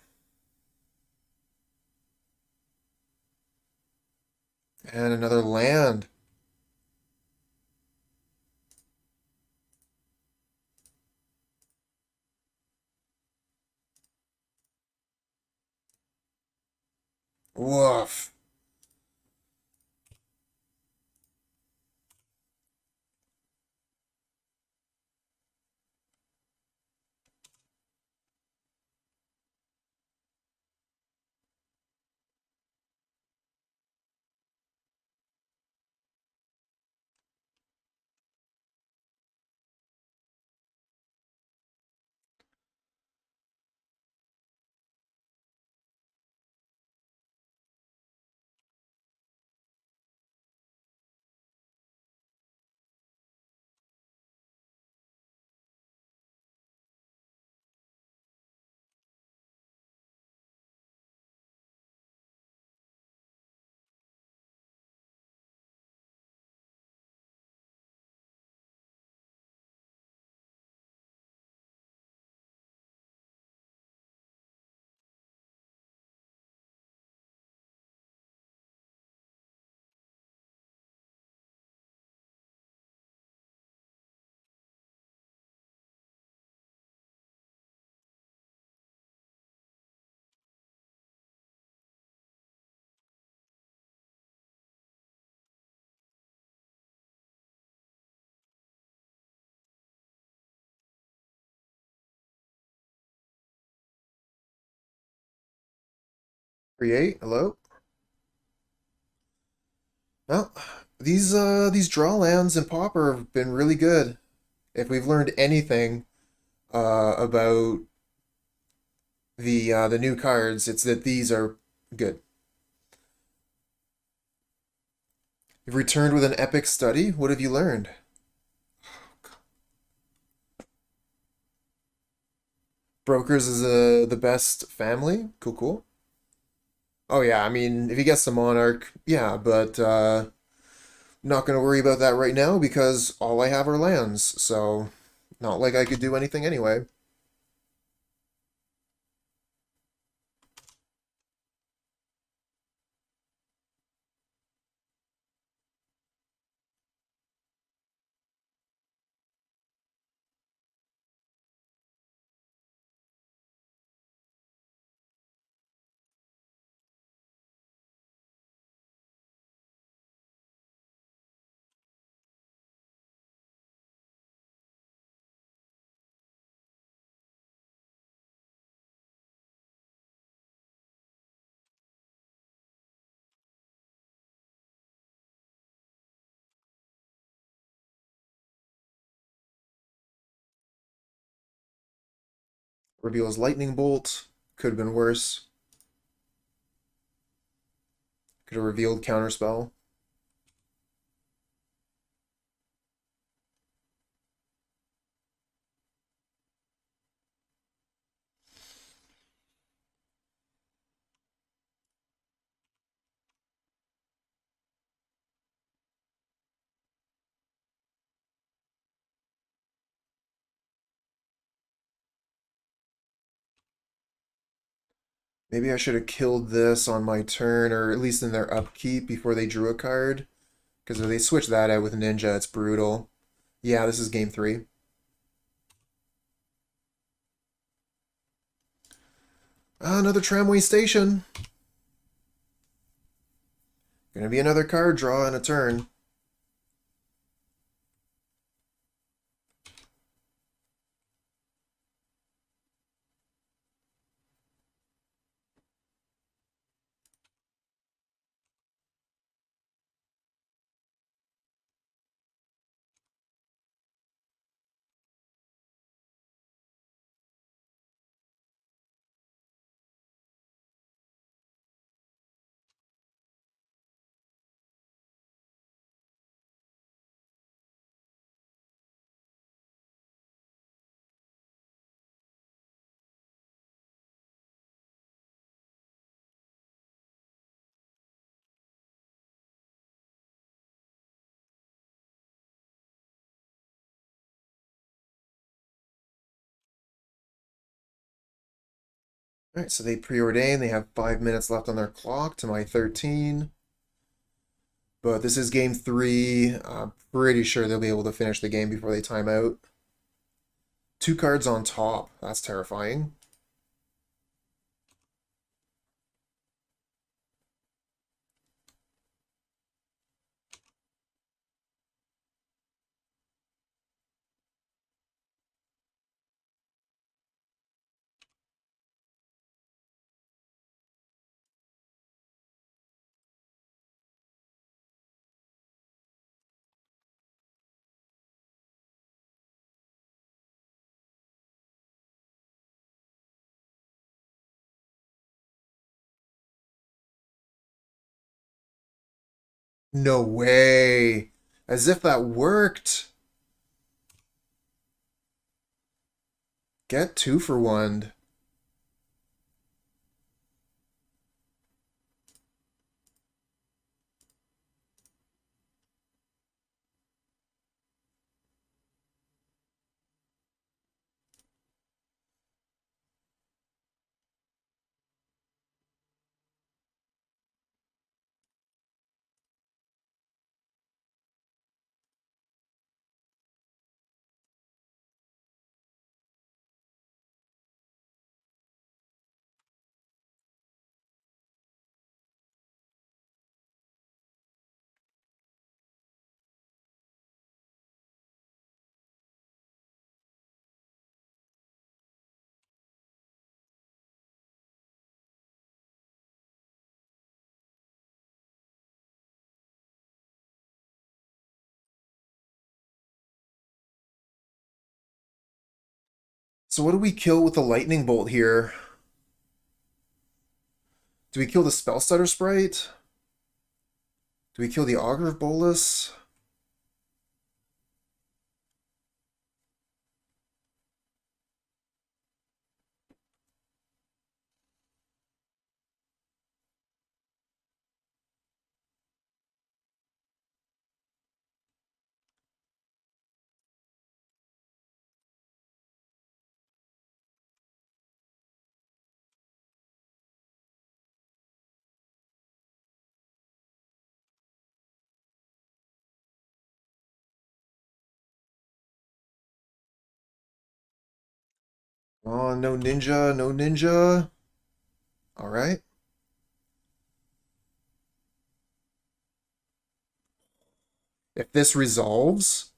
And another land. Woof. Create. Hello? Well, these draw lands in Pauper have been really good. If we've learned anything about the new cards, it's that these are good. You've returned with an epic study. What have you learned? Brokers is the best family. Cool, cool. Oh yeah, I mean, if he gets the Monarch, yeah, but not gonna worry about that right now because all I have are lands, so not like I could do anything anyway. Reveals lightning bolt. Could have been worse. Could have revealed counterspell. Maybe I should have killed this on my turn, or at least in their upkeep before they drew a card. Because if they switch that out with Ninja, it's brutal. Yeah, this is game 3. Another Tramway Station. Gonna be another card draw in a turn. All right, so they preordain. They have 5 minutes left on their clock to my 13. But this is game 3. I'm pretty sure they'll be able to finish the game before they time out. 2 cards on top. That's terrifying. No way. As if that worked. Get 2 for 1. So what do we kill with the lightning bolt here? Do we kill the spell stutter sprite? Do we kill the augur of bolus? Oh, no ninja, no ninja. All right. If this resolves,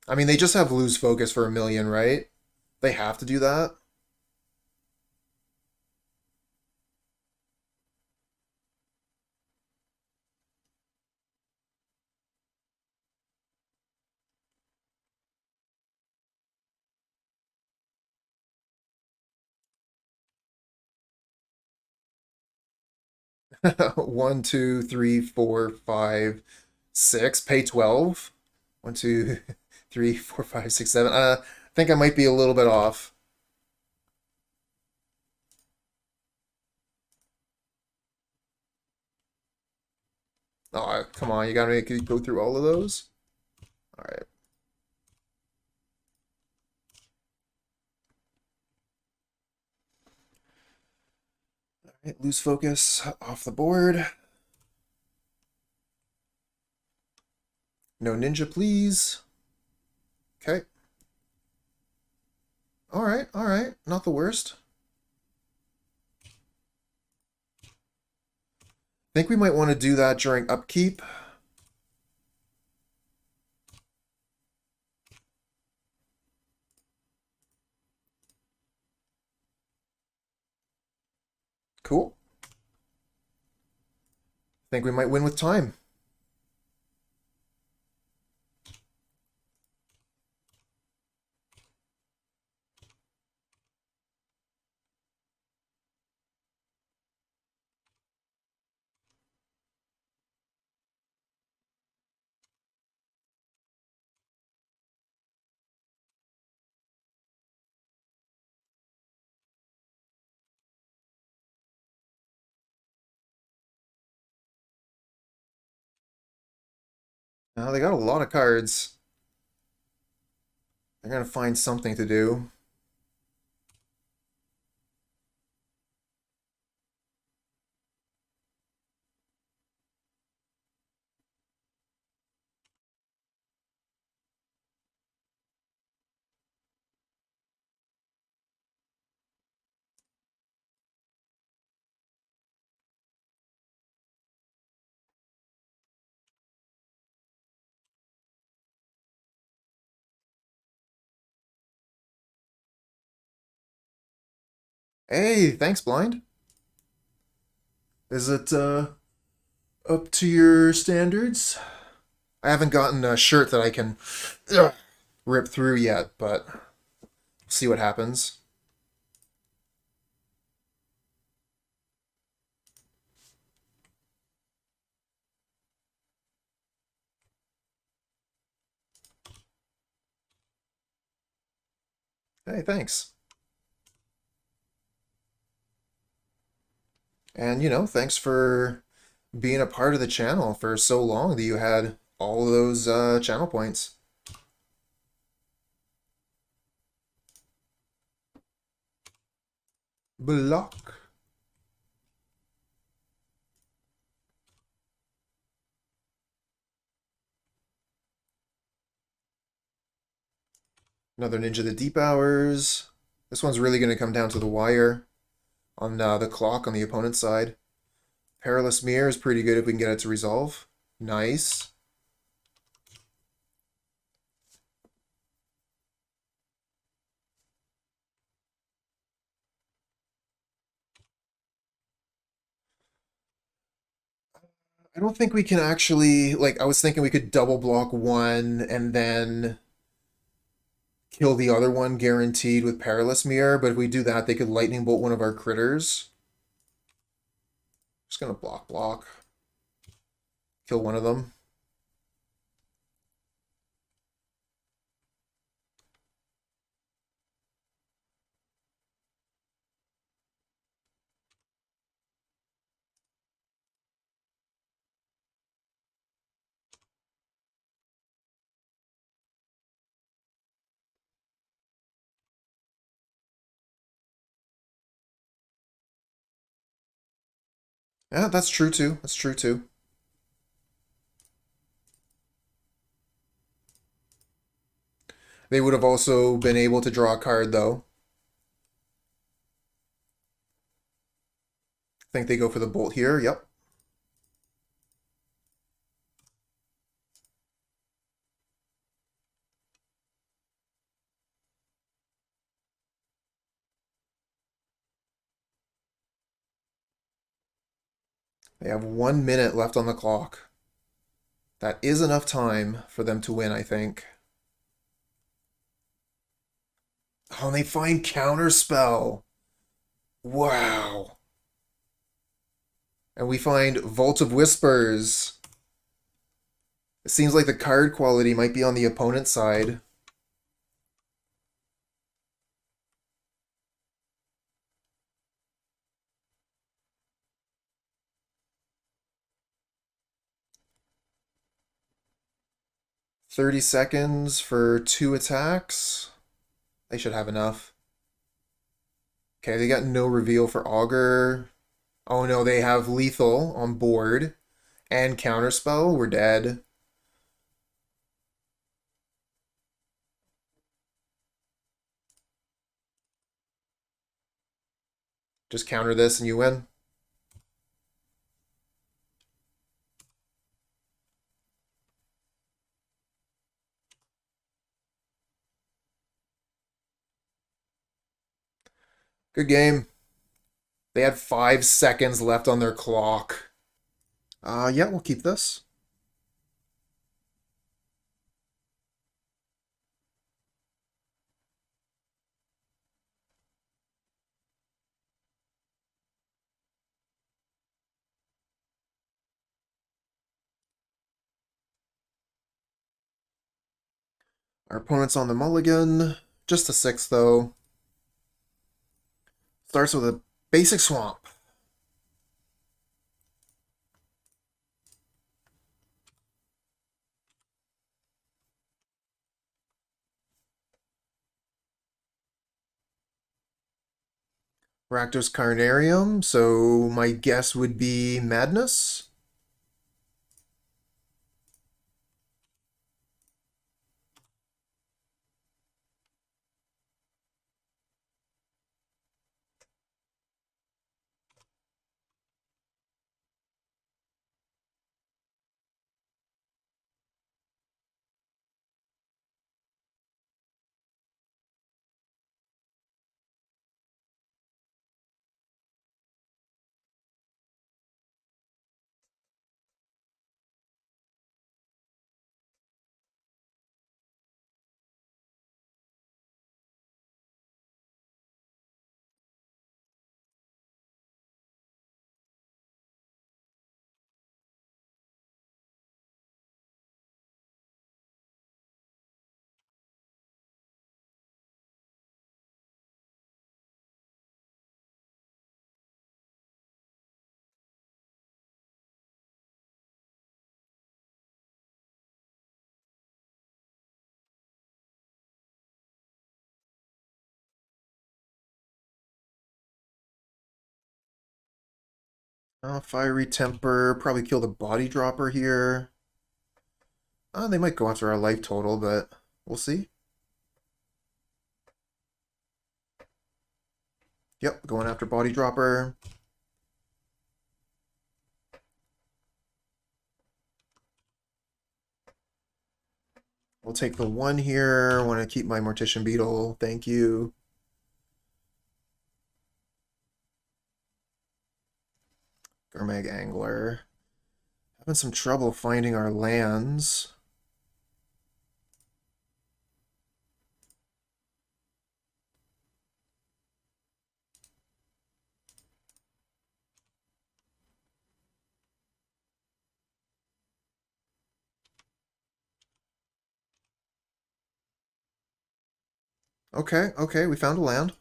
I mean, they just have lose focus for 1 million, right? They have to do that. One, two, three, four, five, six. Pay 12. One, two, three, four, five, six, seven. I think I might be a little bit off. Oh, come on. You gotta make it go through all of those. All right. All right. Lose focus off the board. No ninja, please. Okay. All right. All right. Not the worst. I think we might want to do that during upkeep. Cool. I think we might win with time. They got a lot of cards. They're gonna find something to do. Hey, thanks, Blind. Is it up to your standards? I haven't gotten a shirt that I can rip through yet, but see what happens. Hey, thanks. And, thanks for being a part of the channel for so long that you had all those channel points. Block. Another Ninja the Deep Hours. This one's really going to come down to the wire on the clock on the opponent's side. Perilous Myr is pretty good if we can get it to resolve. Nice. I don't think we can actually, like, I was thinking we could double block one and then kill the other one guaranteed with Perilous Myr, but if we do that, they could lightning bolt one of our critters. Just gonna block. Kill one of them. Yeah, that's true too. That's true too. They would have also been able to draw a card, though. I think they go for the bolt here. Yep. They have 1 minute left on the clock. That is enough time for them to win, I think. Oh, and they find Counterspell. Wow. And we find Vault of Whispers. It seems like the card quality might be on the opponent's side. $30 for 2 attacks. They should have enough. Okay, they got no reveal for Augur. Oh no, they have Lethal on board. And Counterspell. We're dead. Just counter this and you win. Good game. They had 5 seconds left on their clock. Yeah, we'll keep this. Our opponent's on the mulligan. Just a 6, though. Starts with a basic swamp. Rakdos Carnarium, so my guess would be Madness. Fiery Temper, probably kill the Body Dropper here. They might go after our life total, but we'll see. Yep, going after Body Dropper. We'll take the 1 here. Want to keep my Mortician Beetle. Thank you. Gurmag Angler. Having some trouble finding our lands. Okay, okay, we found a land.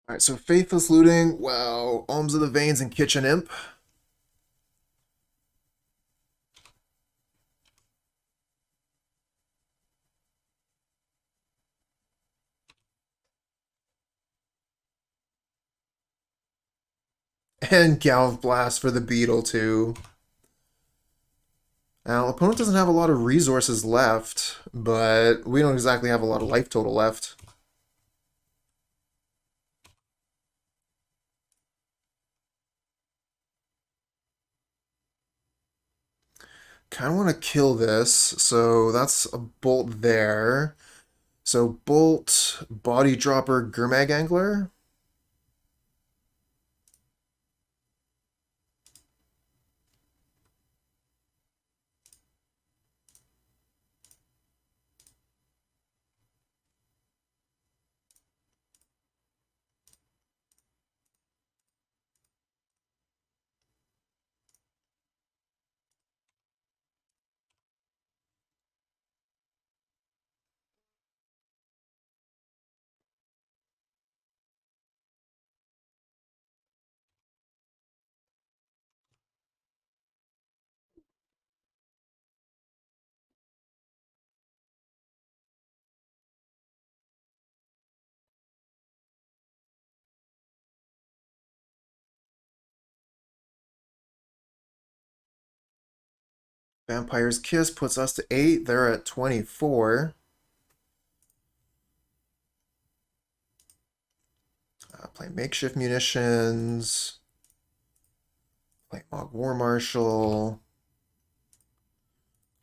Alright, so Faithless Looting, wow, Alms of the Veins and Kitchen Imp. And Galv Blast for the Beetle, too. Now, opponent doesn't have a lot of resources left, but we don't exactly have a lot of life total left. Kind of want to kill this, so that's a bolt there. So bolt, Body Dropper, Gurmag Angler. Vampire's Kiss puts us to 8. They're at 24. Play Makeshift Munitions. Play Mogg War Marshal.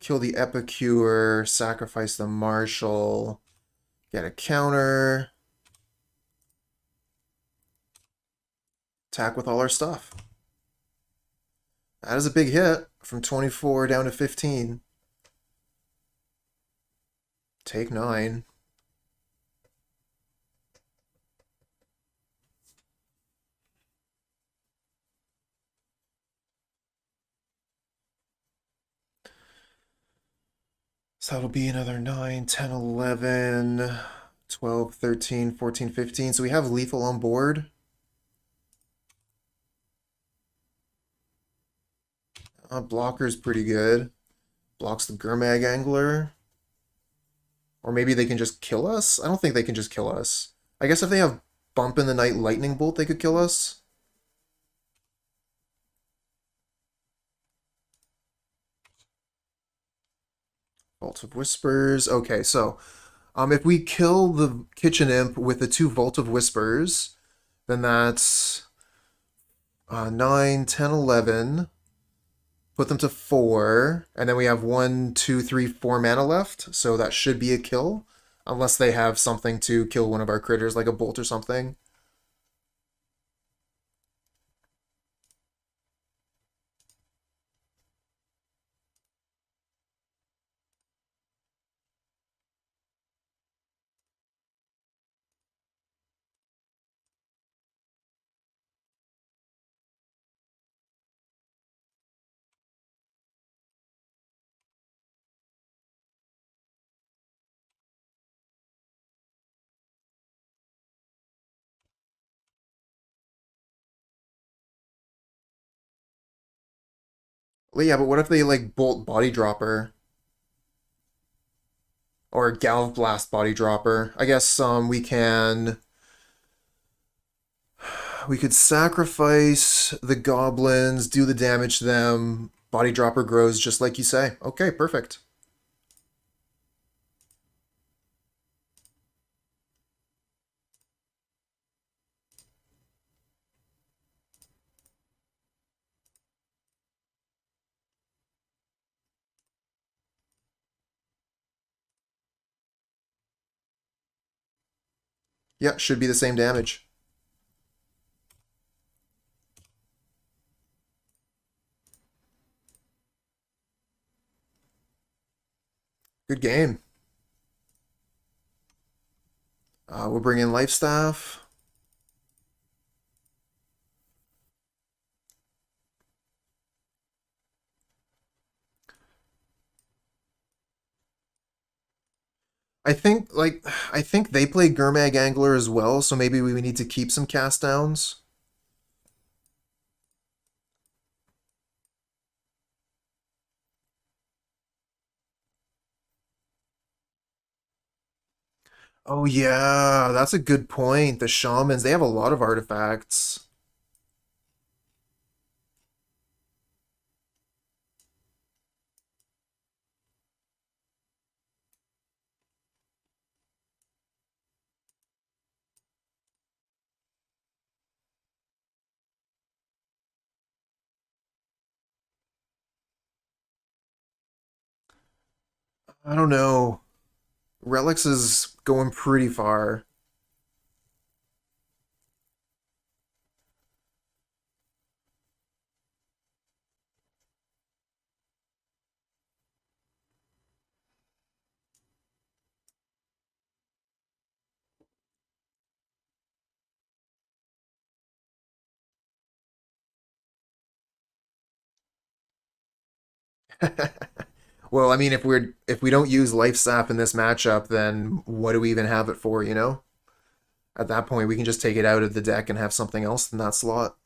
Kill the Epicure. Sacrifice the Marshal. Get a counter. Attack with all our stuff. That is a big hit. From 24 down to 15. Take 9. So that'll be another 9, 10, 11, 12, 13, 14, 15. So we have lethal on board. Blocker's pretty good. Blocks the Gurmag Angler. Or maybe they can just kill us? I don't think they can just kill us. I guess if they have Bump in the Night Lightning Bolt, they could kill us. Vault of Whispers. Okay, so if we kill the Kitchen Imp with the 2 Vault of Whispers, then that's 9, 10, 11. Put them to 4, and then we have 1, 2, 3, 4 mana left, so that should be a kill. Unless they have something to kill one of our critters, like a bolt or something. Well, yeah, but what if they, like, bolt Body Dropper? Or Galv Blast Body Dropper? I guess we can... We could sacrifice the goblins, do the damage to them. Body Dropper grows just like you say. Okay, perfect. Yeah, should be the same damage. Good game. We'll bring in Lifestaff. I think they play Gurmag Angler as well, so maybe we need to keep some cast downs. Oh yeah, that's a good point. The shamans, they have a lot of artifacts. I don't know. Relics is going pretty far. Well, I mean, if we don't use Life Sap in this matchup, then what do we even have it for, you know? At that point, we can just take it out of the deck and have something else in that slot.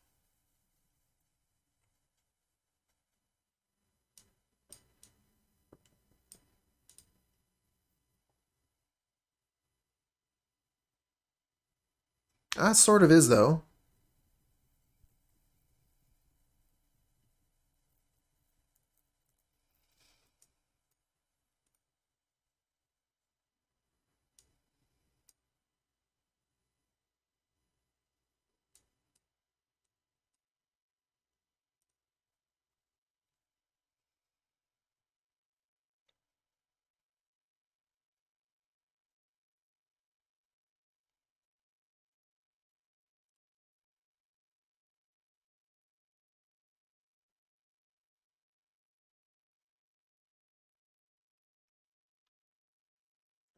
That sort of is, though.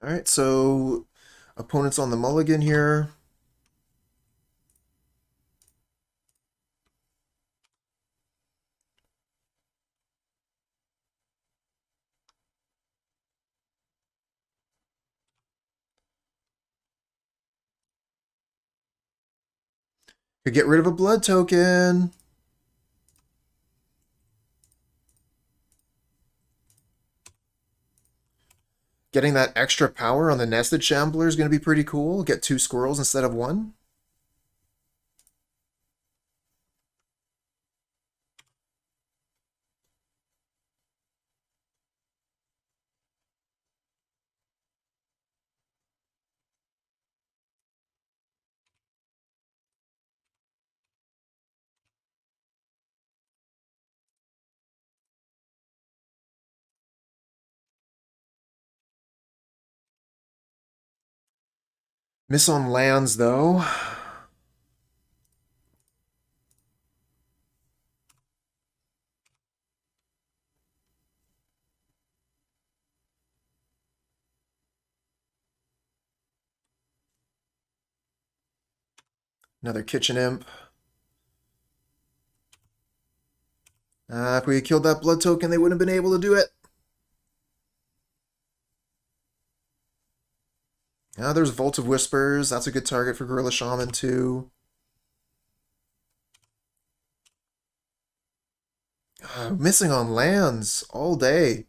All right, so opponents on the mulligan here. Could get rid of a blood token. Getting that extra power on the Nested Shambler is going to be pretty cool. Get 2 squirrels instead of 1. Miss on lands, though. Another Kitchen Imp. If we had killed that blood token, they wouldn't have been able to do it. There's Vault of Whispers. That's a good target for Gorilla Shaman, too. Missing on lands all day.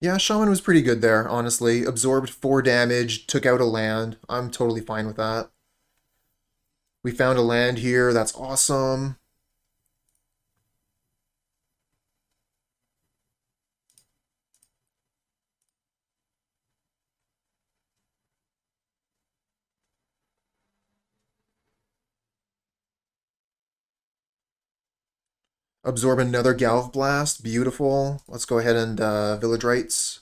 Yeah, Shaman was pretty good there, honestly. Absorbed 4 damage, took out a land. I'm totally fine with that. We found a land here. That's awesome. Absorb another Galv Blast. Beautiful. Let's go ahead and Village Rites.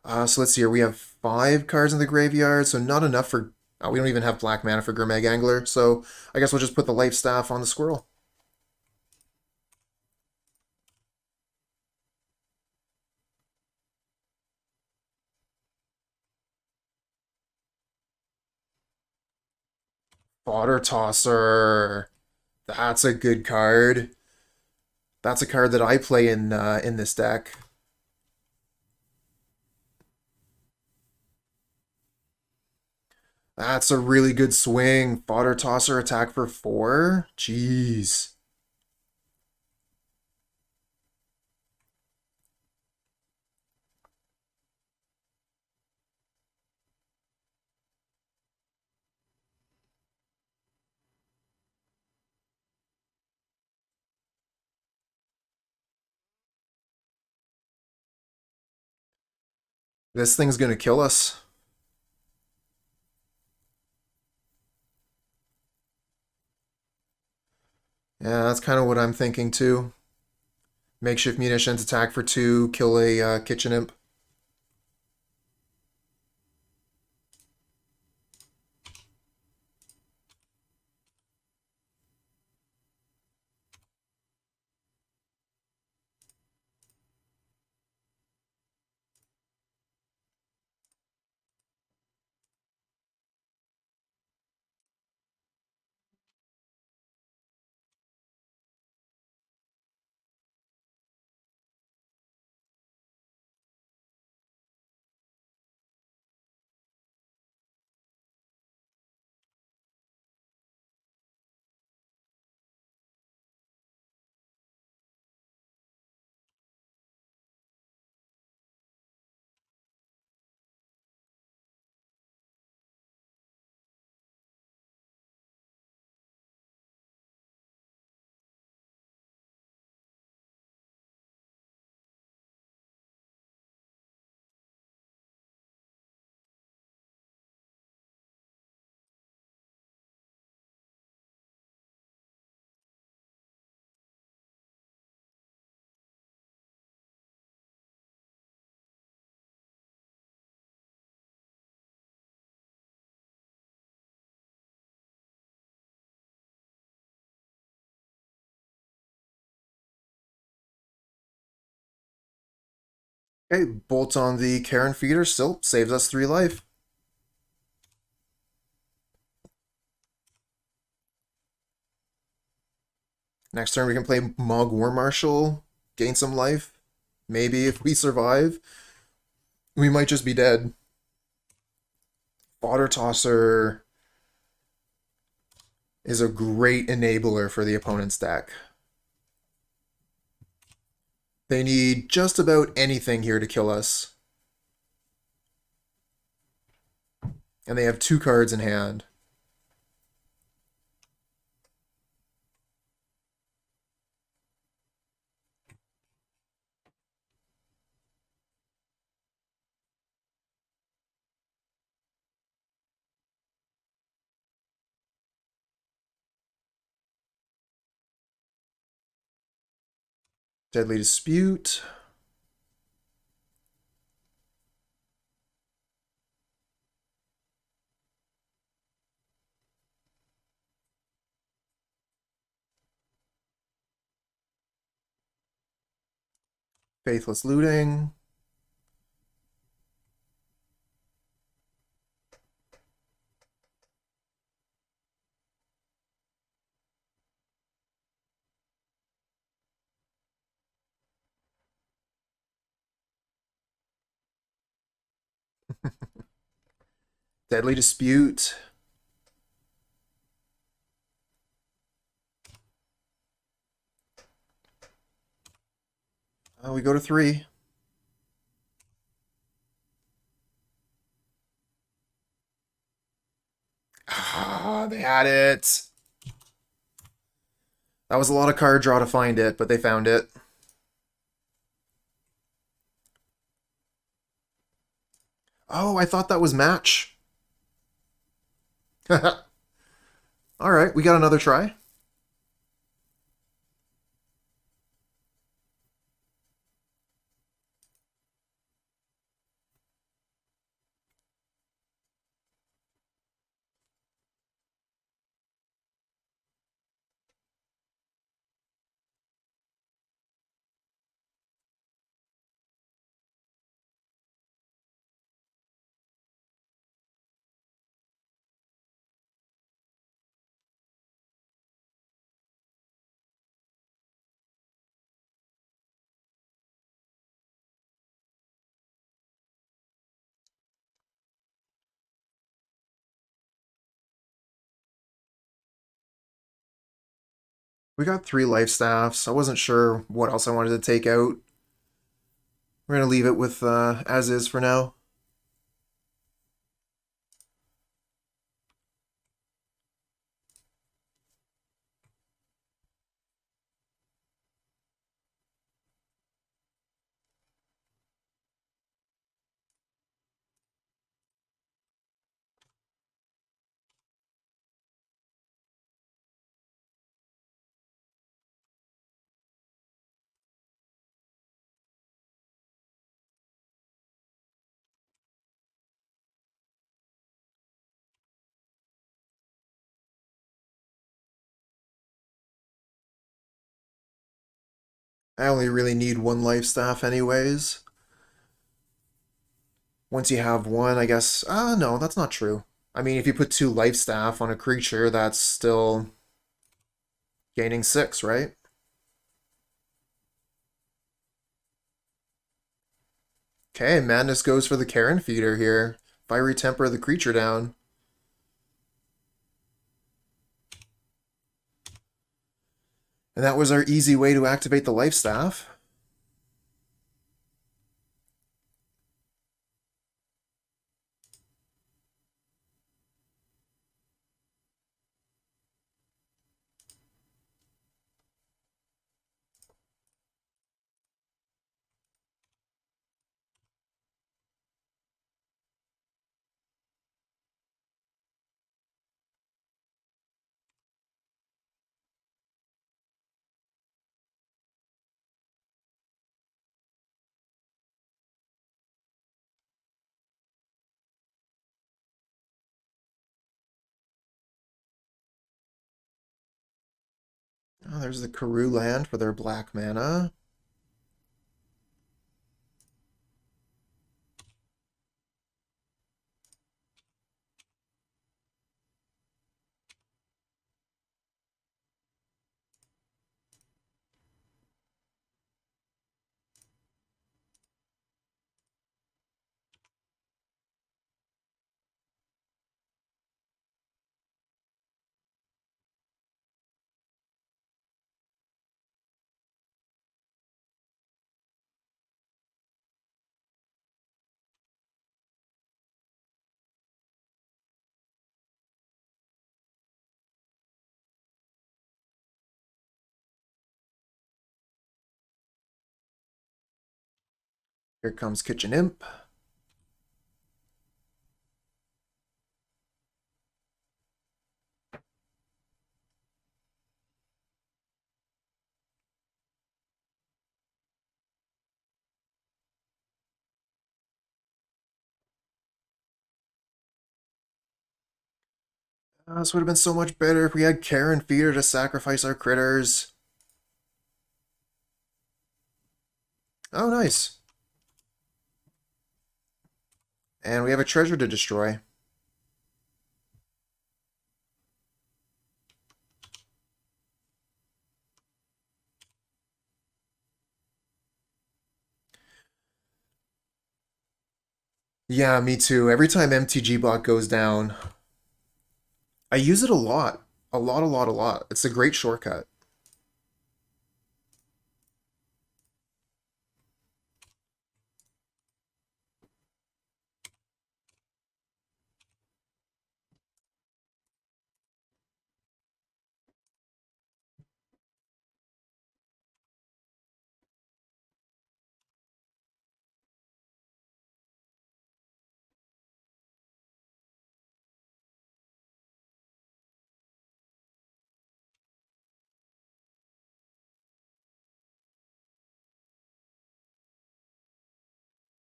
So let's see here. We have 5 cards in the graveyard, so not enough for... we don't even have black mana for Gurmag Angler, so I guess we'll just put the Lifestaff on the squirrel. Fodder Tosser. That's a good card. That's a card that I play in this deck. That's a really good swing. Fodder Tosser attack for 4. Jeez. This thing's gonna kill us. Yeah, that's kind of what I'm thinking too. Makeshift Munitions attack for 2, kill a Kitchen Imp. Okay, bolt on the Carrion Feeder still saves us 3 life. Next turn we can play Mogg War Marshal, gain some life. Maybe if we survive, we might just be dead. Fodder Tosser is a great enabler for the opponent's deck. They need just about anything here to kill us. And they have 2 cards in hand. Deadly Dispute. Faithless Looting. Deadly Dispute. We go to 3. Ah, they had it. That was a lot of card draw to find it, but they found it. Oh, I thought that was match. Alright, we got another try. We got 3 life staffs. I wasn't sure what else I wanted to take out. We're going to leave it with as is for now. I only really need 1 life staff anyways. Once you have 1, I guess... no, that's not true. I mean, if you put 2 life staff on a creature, that's still gaining 6, right? Okay, Madness goes for the Carrion Feeder here. Fiery Temper the creature down. And that was our easy way to activate the life staff. Oh, there's the Karoo land for their black mana. Here comes Kitchen Imp. This would have been so much better if we had Carrion Feeder to sacrifice our critters. Oh, nice. And we have a treasure to destroy. Yeah, me too. Every time MtG bot goes down, I use it a lot. A lot, a lot, a lot. It's a great shortcut.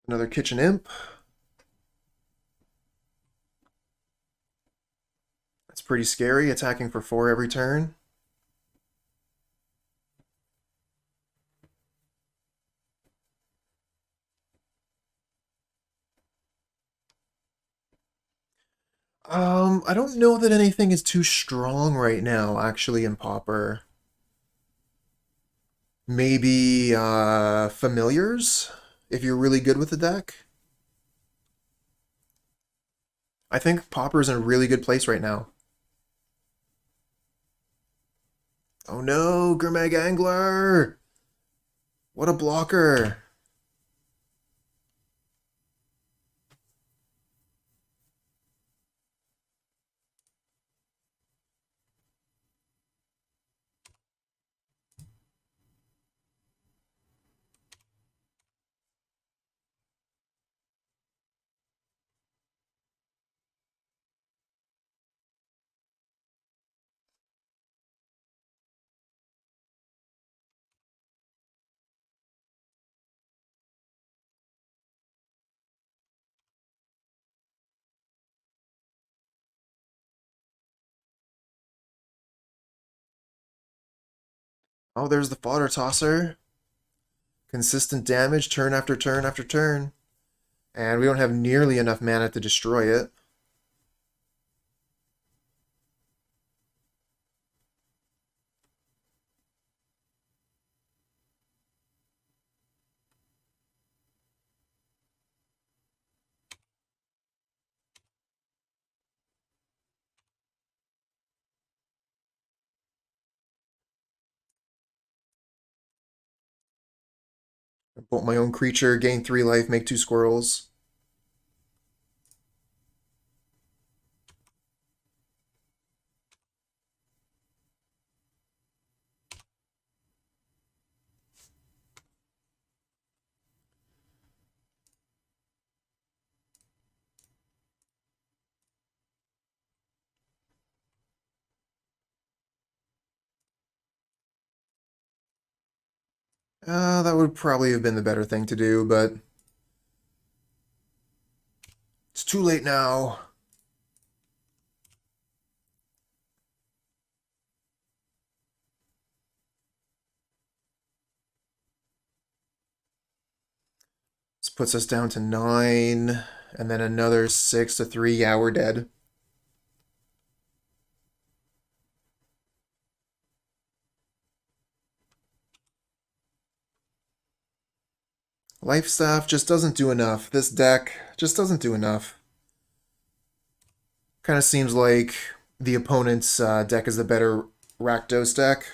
Another Kitchen Imp. That's pretty scary, attacking for 4 every turn. I don't know that anything is too strong right now, actually, in Pauper. Maybe, Familiars, if you're really good with the deck. I think Pauper's in a really good place right now. Oh no, Gurmag Angler! What a blocker! Oh, there's the fodder tosser. Consistent damage, turn after turn after turn. And we don't have nearly enough mana to destroy it. Bolt my own creature, gain 3 life, make 2 squirrels. That would probably have been the better thing to do, but it's too late now. This puts us down to 9, and then another 6 to 3. Yeah, we're dead. Lifestaff just doesn't do enough. This deck just doesn't do enough. Kind of seems like the opponent's deck is the better Rakdos deck.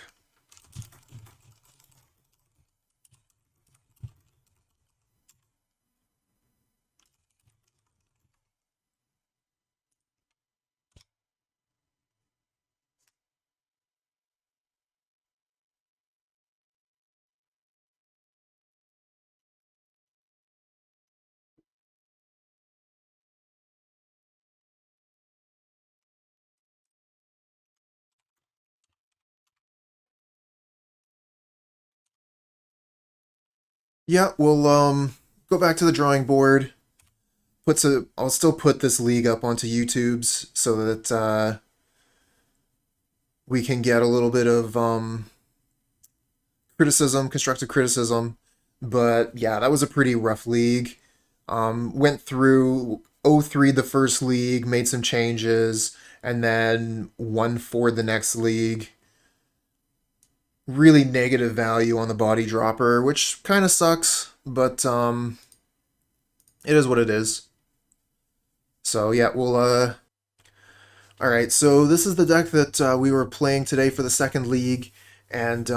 Yeah, we'll go back to the drawing board. I'll still put this league up onto YouTube's so that we can get a little bit of criticism, constructive criticism. But yeah, that was a pretty rough league. Went through '03 the first league, made some changes, and then won for the next league. Really negative value on the body dropper, which kind of sucks, but it is what it is. So yeah, we'll all right, so this is the deck that we were playing today for the second league, and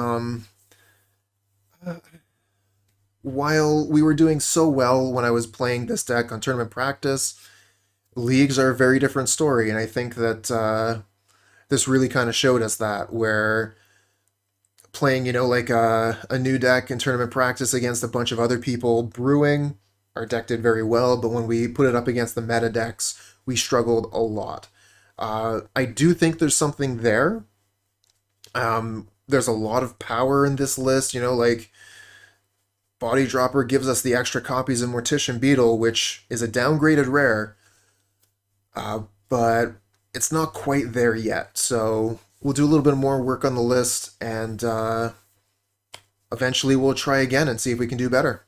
while we were doing so well when I was playing this deck on tournament practice, leagues are a very different story, and I think that this really kind of showed us that, where playing, like a new deck in tournament practice against a bunch of other people, brewing, our deck did very well, but when we put it up against the meta decks, we struggled a lot. I do think there's something there. There's a lot of power in this list, like Body Dropper gives us the extra copies of Mortician Beetle, which is a downgraded rare, but it's not quite there yet. So we'll do a little bit more work on the list, and eventually we'll try again and see if we can do better.